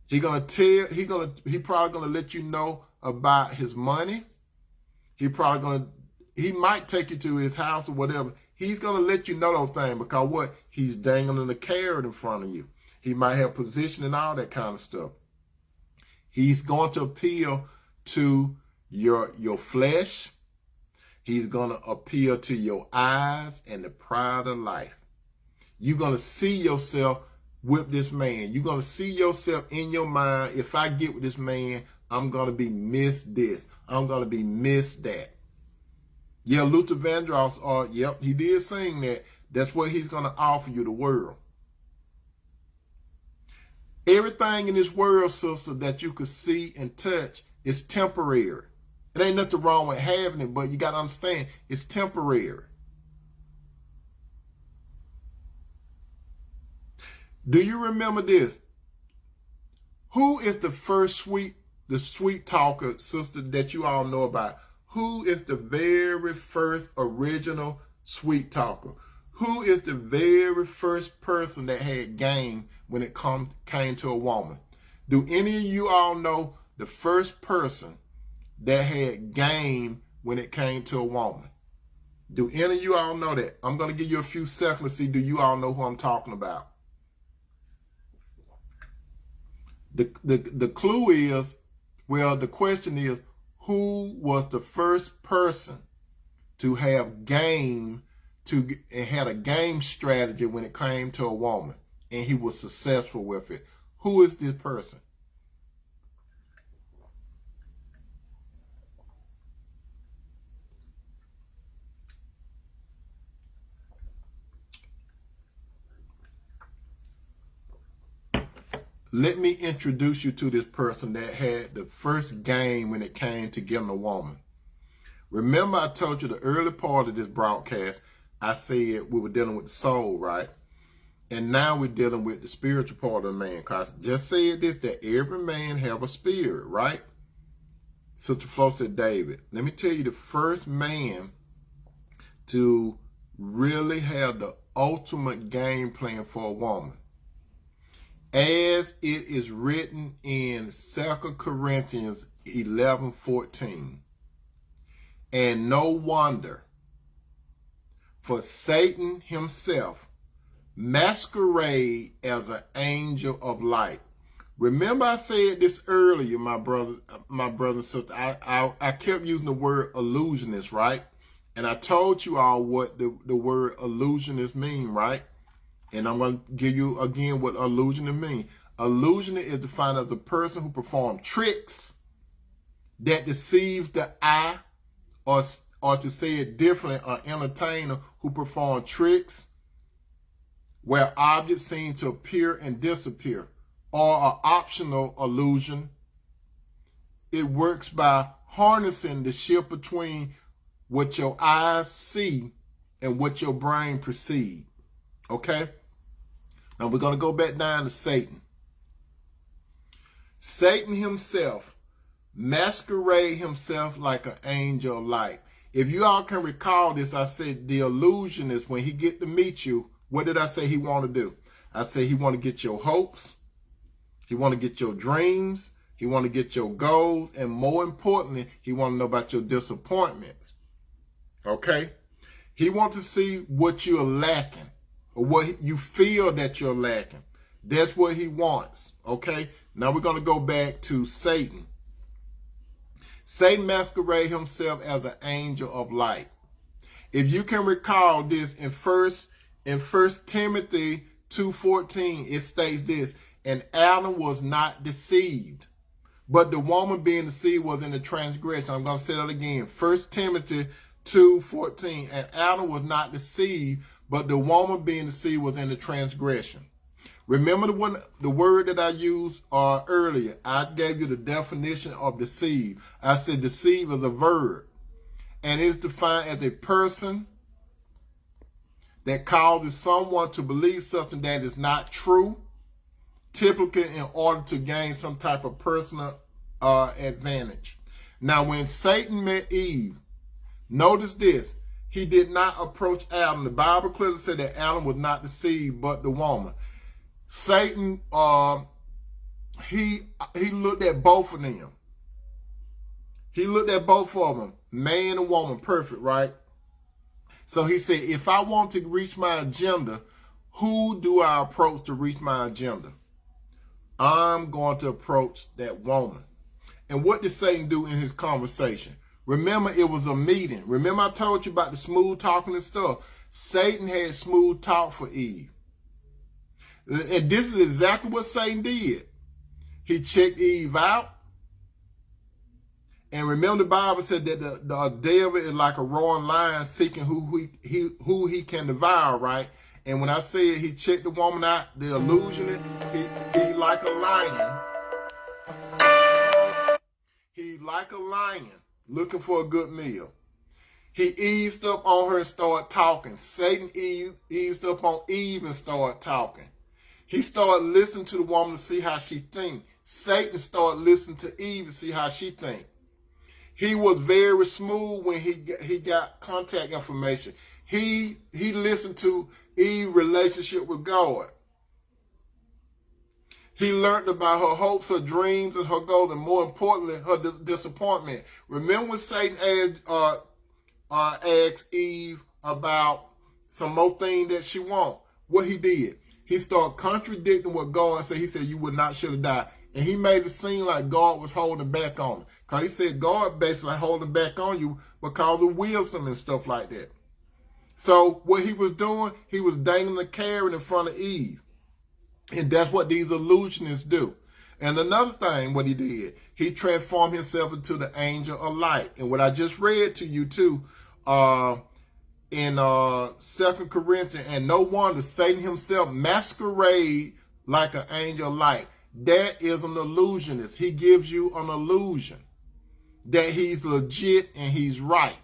He probably going to let you know about his money. He might take you to his house or whatever. He's going to let you know those things, because what? He's dangling a carrot in front of you. He might have position and all that kind of stuff. He's going to appeal to your flesh. He's going to appeal to your eyes and the pride of life. You're going to see yourself with this man. You're going to see yourself in your mind. If I get with this man, I'm going to be miss this. I'm going to be miss that. Yeah, Luther Vandross, yep, he did sing that. That's what he's going to offer you, the world. Everything in this world, sister, that you could see and touch is temporary. It ain't nothing wrong with having it, but you got to understand, it's temporary. Do you remember this? Who is the first sweet talker, sister, that you all know about? Who is the very first original sweet talker? Who is the very first person that had game when it came to a woman? Do any of you all know the first person that had game when it came to a woman? Do any of you all know that? I'm going to give you a few seconds to see, do you all know who I'm talking about? The clue is, well, the question is, who was the first person to have game, and had a game strategy when it came to a woman, and he was successful with it? Who is this person? Let me introduce you to this person that had the first game when it came to getting a woman. Remember, I told you the early part of this broadcast, I said we were dealing with the soul, right? And now we're dealing with the spiritual part of the man. Because I just said this, that every man have a spirit, right? Sister Flo said, David, let me tell you, the first man to really have the ultimate game plan for a woman, as it is written in 2 Corinthians 11:14. And no wonder, for Satan himself masquerade as an angel of light. Remember, I said this earlier, my brother and sister. I kept using the word illusionist, right? And I told you all what the word illusionist mean, right? And I'm going to give you again what illusionist mean. Illusionist is defined as a person who performs tricks that deceives the eye, or to say it differently, an entertainer who performs tricks where objects seem to appear and disappear, or an optional illusion. It works by harnessing the shift between what your eyes see and what your brain perceives. Okay? Now we're going to go back down to Satan. Satan himself masquerade himself like an angel of light. If you all can recall this, I said the illusionist, when he get to meet you, what did I say he want to do? I said he want to get your hopes. He want to get your dreams. He want to get your goals. And more importantly, he want to know about your disappointments. Okay? He want to see what you're lacking, or what you feel that you're lacking. That's what he wants. Okay? Now we're going to go back to Satan. Satan masquerade himself as an angel of light. If you can recall this in First Timothy 2:14, it states this: and Adam was not deceived, but the woman being deceived was in the transgression. I'm going to say that again. 1 Timothy 2:14, and Adam was not deceived, but the woman being deceived was in the transgression. Remember the word that I used earlier. I gave you the definition of deceive. I said deceive is a verb, and it is defined as a person that causes someone to believe something that is not true, typically in order to gain some type of personal advantage. Now, when Satan met Eve, notice this: he did not approach Adam. The Bible clearly said that Adam was not deceived, but the woman. Satan, he looked at both of them. He looked at both of them, man and woman, perfect, right? So he said, if I want to reach my agenda, who do I approach to reach my agenda? I'm going to approach that woman. And what did Satan do in his conversation? Remember, it was a meeting. Remember, I told you about the smooth talking and stuff. Satan had smooth talk for Eve. And this is exactly what Satan did. He checked Eve out. And remember, the Bible said that the devil is like a roaring lion seeking who he can devour, right? And when I said he checked the woman out, the illusionist, he like a lion. He like a lion looking for a good meal. He eased up on her and started talking. Satan eased up on Eve and started talking. He started listening to the woman to see how she think. Satan started listening to Eve to see how she think. He was very smooth when he got contact information. He listened to Eve's relationship with God. He learned about her hopes, her dreams, and her goals, and more importantly, her disappointment. Remember when Satan asked Eve about some more things that she want? What he did? He started contradicting what God said. He said, you would not should have died. And he made it seem like God was holding back on her. Because he said God basically holding back on you because of wisdom and stuff like that. So what he was doing, he was dangling a carrot in front of Eve. And that's what these illusionists do. And another thing, what he did, he transformed himself into the angel of light. And what I just read to you too, in 2 Corinthians, and no wonder Satan himself masquerade like an angel of light. That is an illusionist. He gives you an illusion that he's legit and he's right.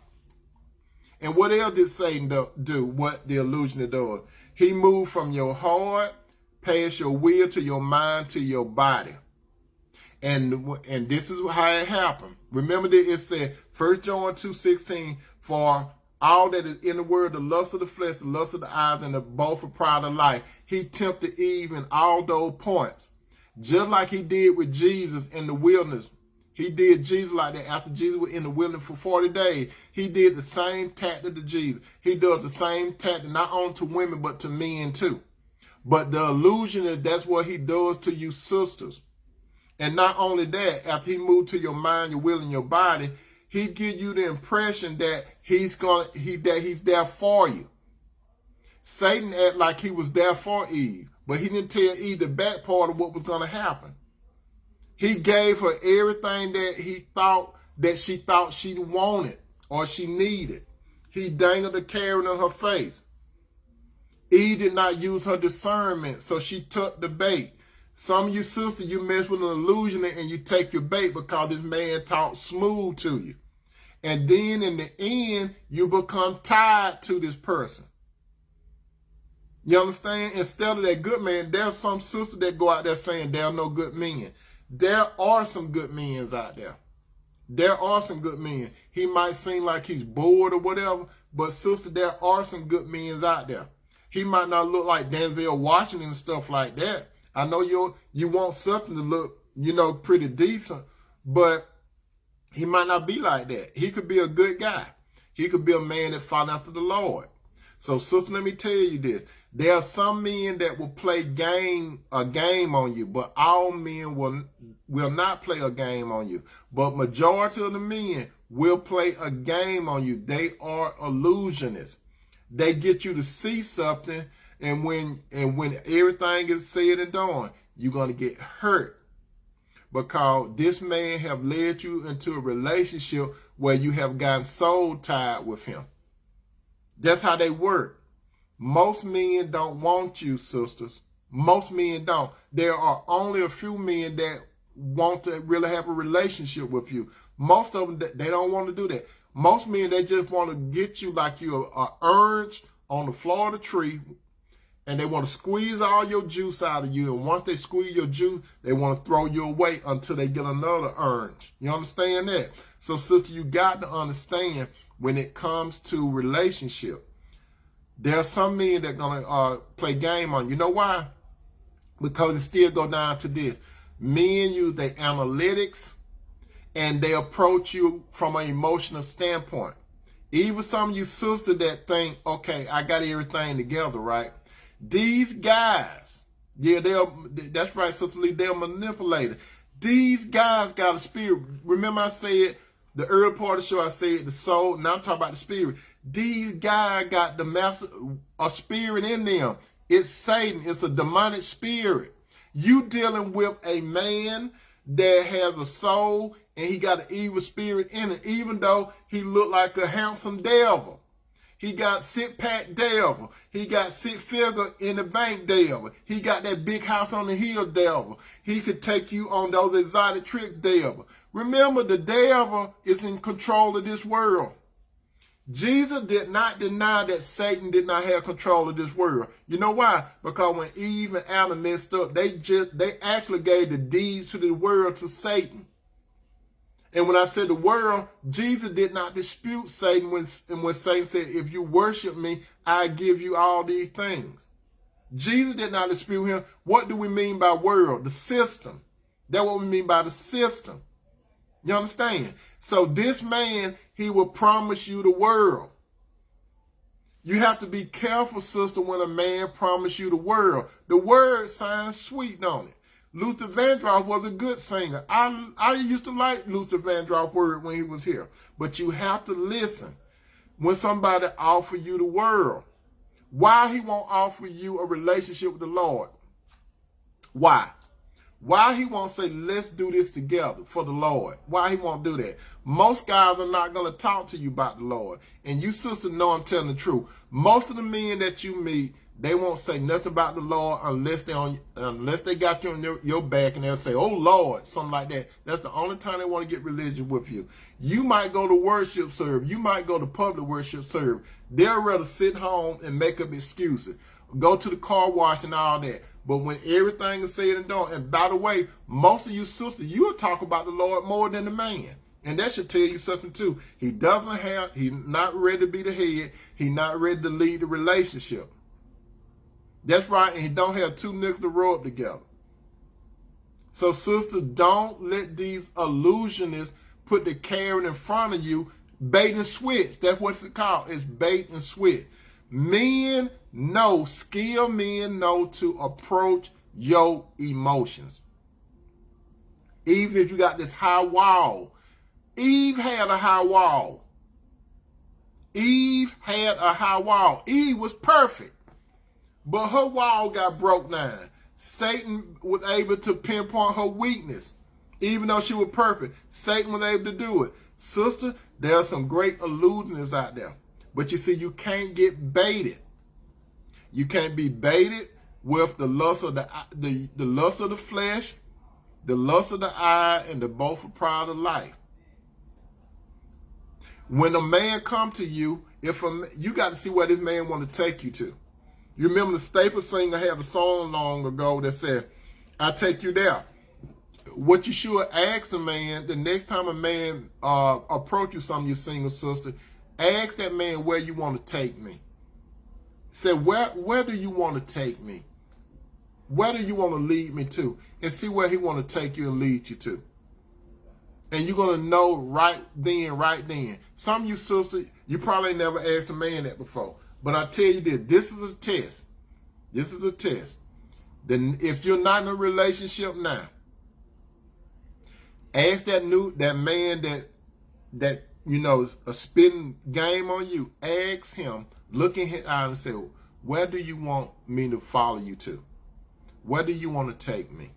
And what else did Satan do? What the illusionist does? He moved from your heart, past your will, to your mind, to your body. And this is how it happened. Remember that it said, 1 John 2:16, for all that is in the world, the lust of the flesh, the lust of the eyes, and the boastful pride of life. He tempted Eve in all those points. Just like he did with Jesus in the wilderness. He did Jesus like that after Jesus was in the wilderness for 40 days. He did the same tactic to Jesus. He does the same tactic not only to women but to men too. But the illusion is that's what he does to you sisters. And not only that, after he moved to your mind, your will, and your body, he gives you the impression that he's there for you. Satan acted like he was there for Eve, but he didn't tell Eve the back part of what was going to happen. He gave her everything that she thought she wanted or she needed. He dangled a carrot in her face. Eve did not use her discernment, so she took the bait. Some of you sisters, you mess with an illusion and you take your bait because this man talks smooth to you. And then in the end, you become tied to this person. You understand? Instead of that good man, there's some sisters that go out there saying there are no good men. There are some good men out there. There are some good men. He might seem like he's bored or whatever, but sister, there are some good men out there. He might not look like Denzel Washington and stuff like that. I know you want something to look, pretty decent, but he might not be like that. He could be a good guy. He could be a man that follows after the Lord. So, sister, let me tell you this. There are some men that will play a game on you, but all men will not play a game on you. But majority of the men will play a game on you. They are illusionists. They get you to see something, and when everything is said and done, you're going to get hurt. Because this man have led you into a relationship where you have gotten soul tied with him. That's how they work. Most men don't want you, sisters. Most men don't. There are only a few men that want to really have a relationship with you. Most of them, they don't want to do that. Most men, they just want to get you like you're an orange on the floor of the tree, and they want to squeeze all your juice out of you. And once they squeeze your juice, they want to throw you away until they get another orange. You understand that? So, sister, you got to understand when it comes to relationship, there are some men that are going to play game on you. You know why? Because it still go down to this. Men use their analytics and they approach you from an emotional standpoint. Even some of you sisters that think, okay, I got everything together, right? These guys, yeah, that's right, Sister Lee, they're manipulators. These guys got a spirit. Remember I said, the early part of the show, I said the soul. Now I'm talking about the spirit. These guys got a spirit in them. It's Satan. It's a demonic spirit. You dealing with a man that has a soul and he got an evil spirit in it, even though he looked like a handsome devil. He got six-pack devil. He got six-figure in the bank devil. He got that big house on the hill devil. He could take you on those exotic trips devil. Remember, the devil is in control of this world. Jesus did not deny that Satan did not have control of this world. You know why? Because when Eve and Adam messed up, they actually gave the deeds to the world to Satan. And when I said the world, Jesus did not dispute Satan when Satan said, if you worship me, I give you all these things. Jesus did not dispute him. What do we mean by world? The system. That's what we mean by the system. You understand? So this man, he will promise you the world. You have to be careful, sister, when a man promises you the world. The word sounds sweet, don't it? Luther Vandross was a good singer. I used to like Luther Vandross' word when he was here. But you have to listen when somebody offers you the world. Why he won't offer you a relationship with the Lord? Why? Why he won't say, let's do this together for the Lord? Why he won't do that? Most guys are not going to talk to you about the Lord. And you sisters know I'm telling the truth. Most of the men that you meet, they won't say nothing about the Lord unless they got you on your back and they'll say, oh Lord, something like that. That's the only time they want to get religious with you. You might go to worship service. You might go to public worship service. They'll rather sit home and make up excuses. Go to the car wash and all that. But when everything is said and done, and by the way, most of you sisters, you'll talk about the Lord more than the man. And that should tell you something too. He's not ready to be the head. He's not ready to lead the relationship. That's right, and he don't have two nickels to rub together. So sisters, don't let these illusionists put the carrot in front of you. Bait and switch. That's what it's called. It's bait and switch. Men know, skilled men know to approach your emotions. Even if you got this high wall. Eve had a high wall. Eve had a high wall. Eve was perfect. But her wall got broke down. Satan was able to pinpoint her weakness. Even though she was perfect, Satan was able to do it. Sister, there are some great illusionists out there. But you see, you can't get baited. You can't be baited with the lust of the lust of the flesh, the lust of the eye, and the boastful pride of life. When a man come to you, you got to see where this man want to take you to. You remember the Staples singer had a song long ago that said, "I take you there." What you should ask the man the next time a man approach you, some of your single sister, ask that man where you want to take me. Say, where do you want to take me? Where do you want to lead me to? And see where he want to take you and lead you to. And you're going to know right then. Some of you sisters, you probably never asked a man that before. But I tell you this is a test. This is a test. Then if you're not in a relationship now, ask that man that you know is a spitting game on you. Ask him, look in his eyes and say, where do you want me to follow you to? Where do you want to take me?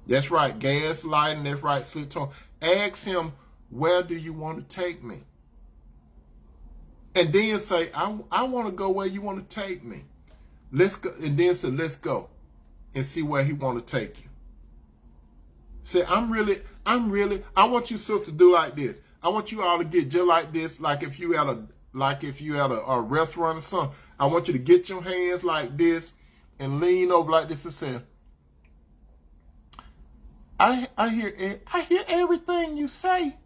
That's right, gaslighting, that's right, slit tongue. Ask him, where do you want to take me? And then say, I want to go where you want to take me. Let's go. And then say, let's go and see where he want to take you. Say, I want you sisters to do like this. I want you all to get just like this, like if you had a restaurant or something. I want you to get your hands like this and lean over like this and say, I hear everything you say,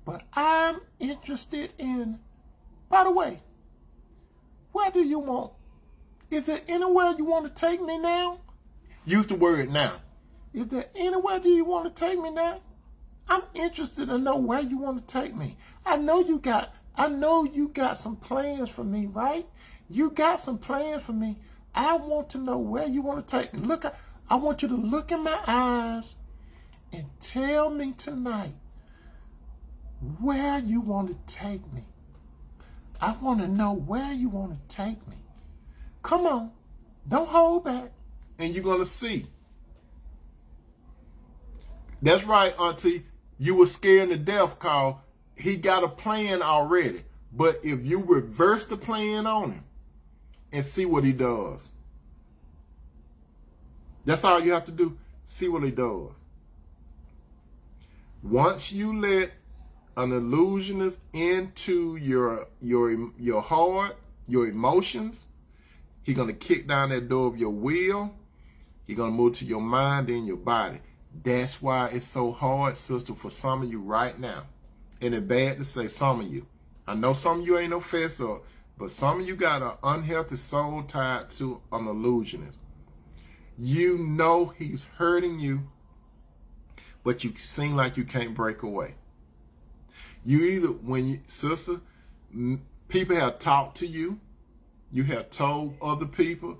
but I'm interested in, by the way, where do you want, is there anywhere you want to take me now? Use the word now. Is there anywhere do you want to take me now? I'm interested to know where you want to take me. I know you got some plans for me, right? You got some plans for me. I want to know where you want to take me. I want you to look in my eyes and tell me tonight where you want to take me. I want to know where you want to take me. Come on. Don't hold back. And you're going to see. That's right, Auntie. You were scared to death because he got a plan already. But if you reverse the plan on him and see what he does. That's all you have to do. See what he does. Once you let an illusionist into your heart, your emotions. He's going to kick down that door of your will. He's going to move to your mind and your body. That's why it's so hard, sister, for some of you right now. And it's bad to say some of you. I know some of you ain't no fess up, but some of you got an unhealthy soul tied to an illusionist. You know he's hurting you, but you seem like you can't break away. You either, sister, people have talked to you, you have told other people,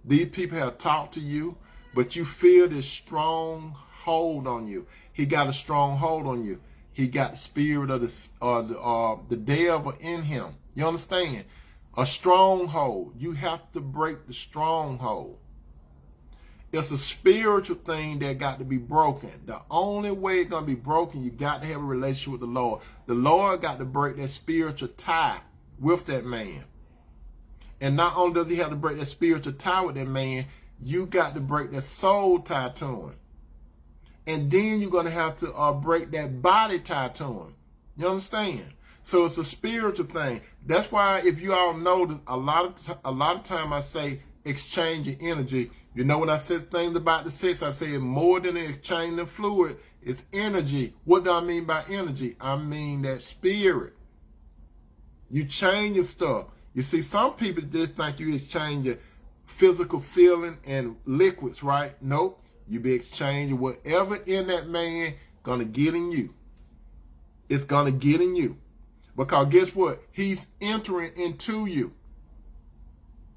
these people have talked to you, but you feel this strong hold on you. He got a strong hold on you. He got the spirit of the devil in him. You understand? A stronghold. You have to break the stronghold. It's a spiritual thing that got to be broken. The only way it's going to be broken, you got to have a relationship with the Lord. The Lord got to break that spiritual tie with that man. And not only does he have to break that spiritual tie with that man, you got to break that soul tie to him. And then you're going to have to break that body tie to him. You understand? So it's a spiritual thing. That's why, if you all notice, a lot of time I say exchange of energy. You know, when I said things about the sex, I say more than an exchange of fluid, it's energy. What do I mean by energy? I mean that spirit. You change your stuff. You see, some people just think you exchange your physical feeling and liquids, right? Nope. You be exchanging whatever in that man gonna get in you. It's gonna get in you. Because guess what? He's entering into you.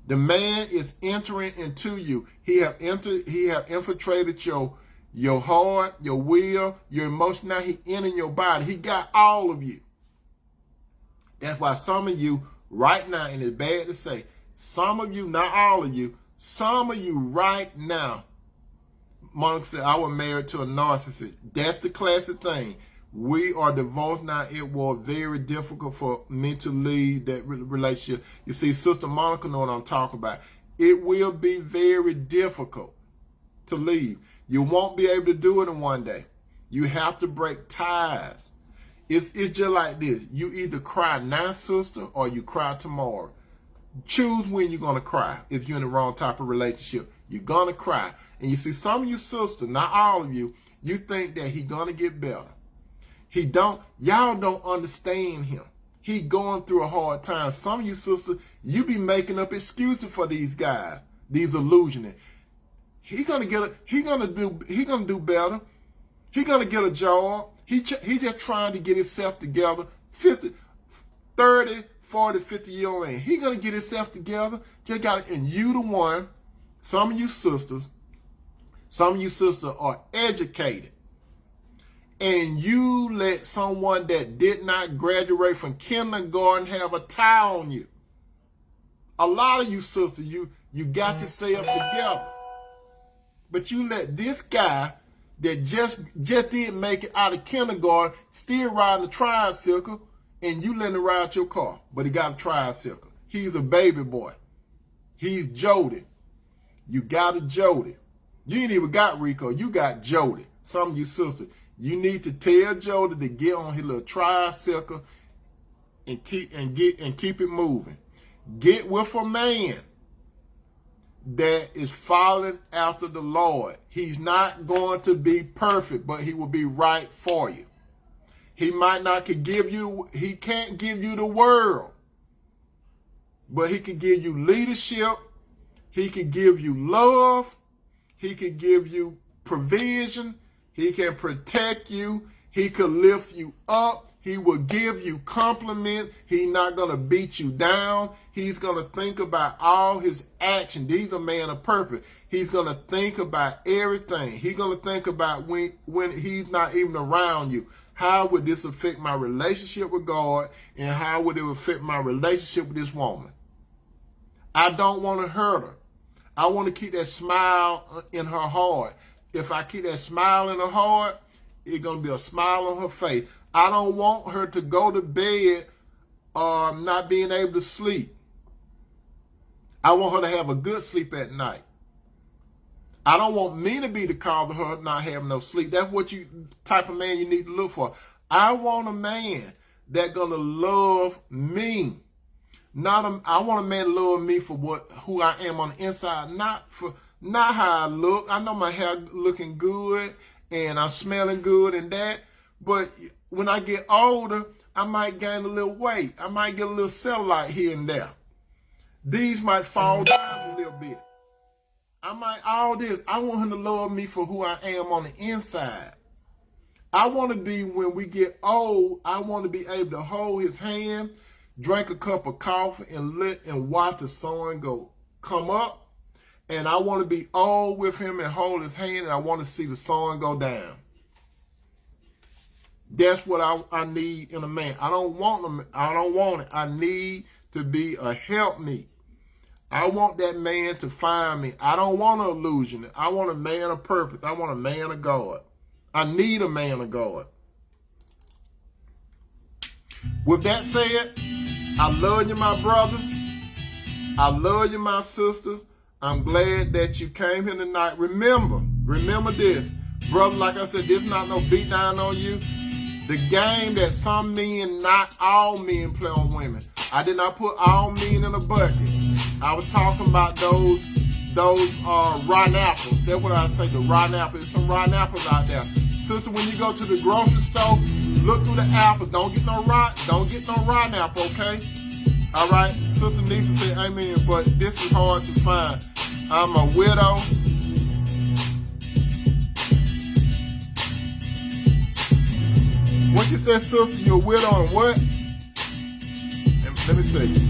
The man is entering into you. He have infiltrated your heart, your will, your emotion. Now he entering your body. He got all of you. That's why some of you right now, and it's bad to say, some of you, not all of you, some of you right now, Monica said, I was married to a narcissist. That's the classic thing. We are divorced now. It was very difficult for me to leave that relationship. You see, Sister Monica know what I'm talking about. It will be very difficult to leave. You won't be able to do it in one day. You have to break ties. It's just like this. You either cry now, sister, or you cry tomorrow. Choose when you're going to cry. If you're in the wrong type of relationship, you're going to cry. And you see, some of you sisters, not all of you, you think that he's going to get better. He don't. Y'all don't understand him. He going through a hard time. Some of you sisters, you be making up excuses for these guys, these illusionists. He gonna do better. He gonna get a job. He just trying to get himself together. 30, 40, 50 year old man. He gonna get himself together. Just got it. And you the one. Some of you sisters are educated. And you let someone that did not graduate from kindergarten have a tie on you. A lot of you sisters, you got yourself together. But you let this guy that just didn't make it out of kindergarten still riding a tricycle, and you let him ride your car. But he got a tricycle. He's a baby boy. He's Jody. You got a Jody. You ain't even got Rico. You got Jody. Some of you sisters. You need to tell Jody to get on his little tricycle and keep it moving. Get with a man that is following after the Lord. He's not going to be perfect, but he will be right for you. He can't give you the world, but he can give you leadership. He can give you love. He can give you provision. He can protect you. He could lift you up. He will give you compliments. He's not going to beat you down. He's going to think about all his actions. These are men of purpose. He's going to think about everything. He's going to think about when he's not even around you. How would this affect my relationship with God, and how would it affect my relationship with this woman? I don't want to hurt her. I want to keep that smile in her heart. If I keep that smile in her heart, it's going to be a smile on her face. I don't want her to go to bed not being able to sleep. I want her to have a good sleep at night. I don't want me to be the cause of her not having no sleep. That's what type of man you need to look for. I want a man that gonna love me. I want a man to love me for who I am on the inside, not how I look. I know my hair looking good and I'm smelling good and that, but when I get older, I might gain a little weight. I might get a little cellulite here and there. These might fall down a little bit. I want him to love me for who I am on the inside. I want to be, when we get old, I want to be able to hold his hand, drink a cup of coffee, and watch the sun come up. And I want to be old with him and hold his hand, and I want to see the sun go down. That's what I need in a man. I don't want it. I need to be a helpmeet. I want that man to find me. I don't want an illusion. I want a man of purpose. I want a man of God. I need a man of God. With that said, I love you, my brothers. I love you, my sisters. I'm glad that you came here tonight. Remember this. Brother, like I said, this is not no beat down on you. The game that some men, not all men, play on women. I did not put all men in a bucket. I was talking about those rotten apples. That's what I say, the rotten apples. There's some rotten apples out there. Sister, when you go to the grocery store, look through the apples. Don't get no rotten apple, okay? All right? Sister Nisa said amen, but this is hard to find. I'm a widow. What you said, sister? You're a widow and what? Let me see.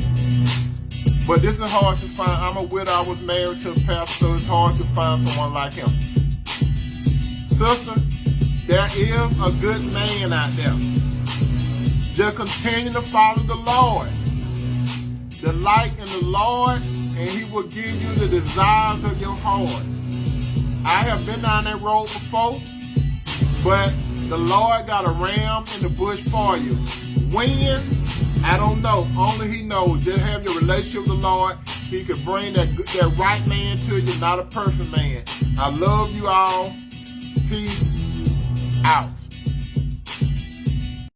But this is hard to find. I'm a widow. I was married to a pastor, so it's hard to find someone like him. Sister, there is a good man out there. Just continue to follow the Lord. Delight in the Lord, and he will give you the desires of your heart. I have been down that road before, but the Lord got a ram in the bush for you. When? I don't know. Only he knows. Just have your relationship with the Lord. He could bring that right man to you, not a perfect man. I love you all. Peace out.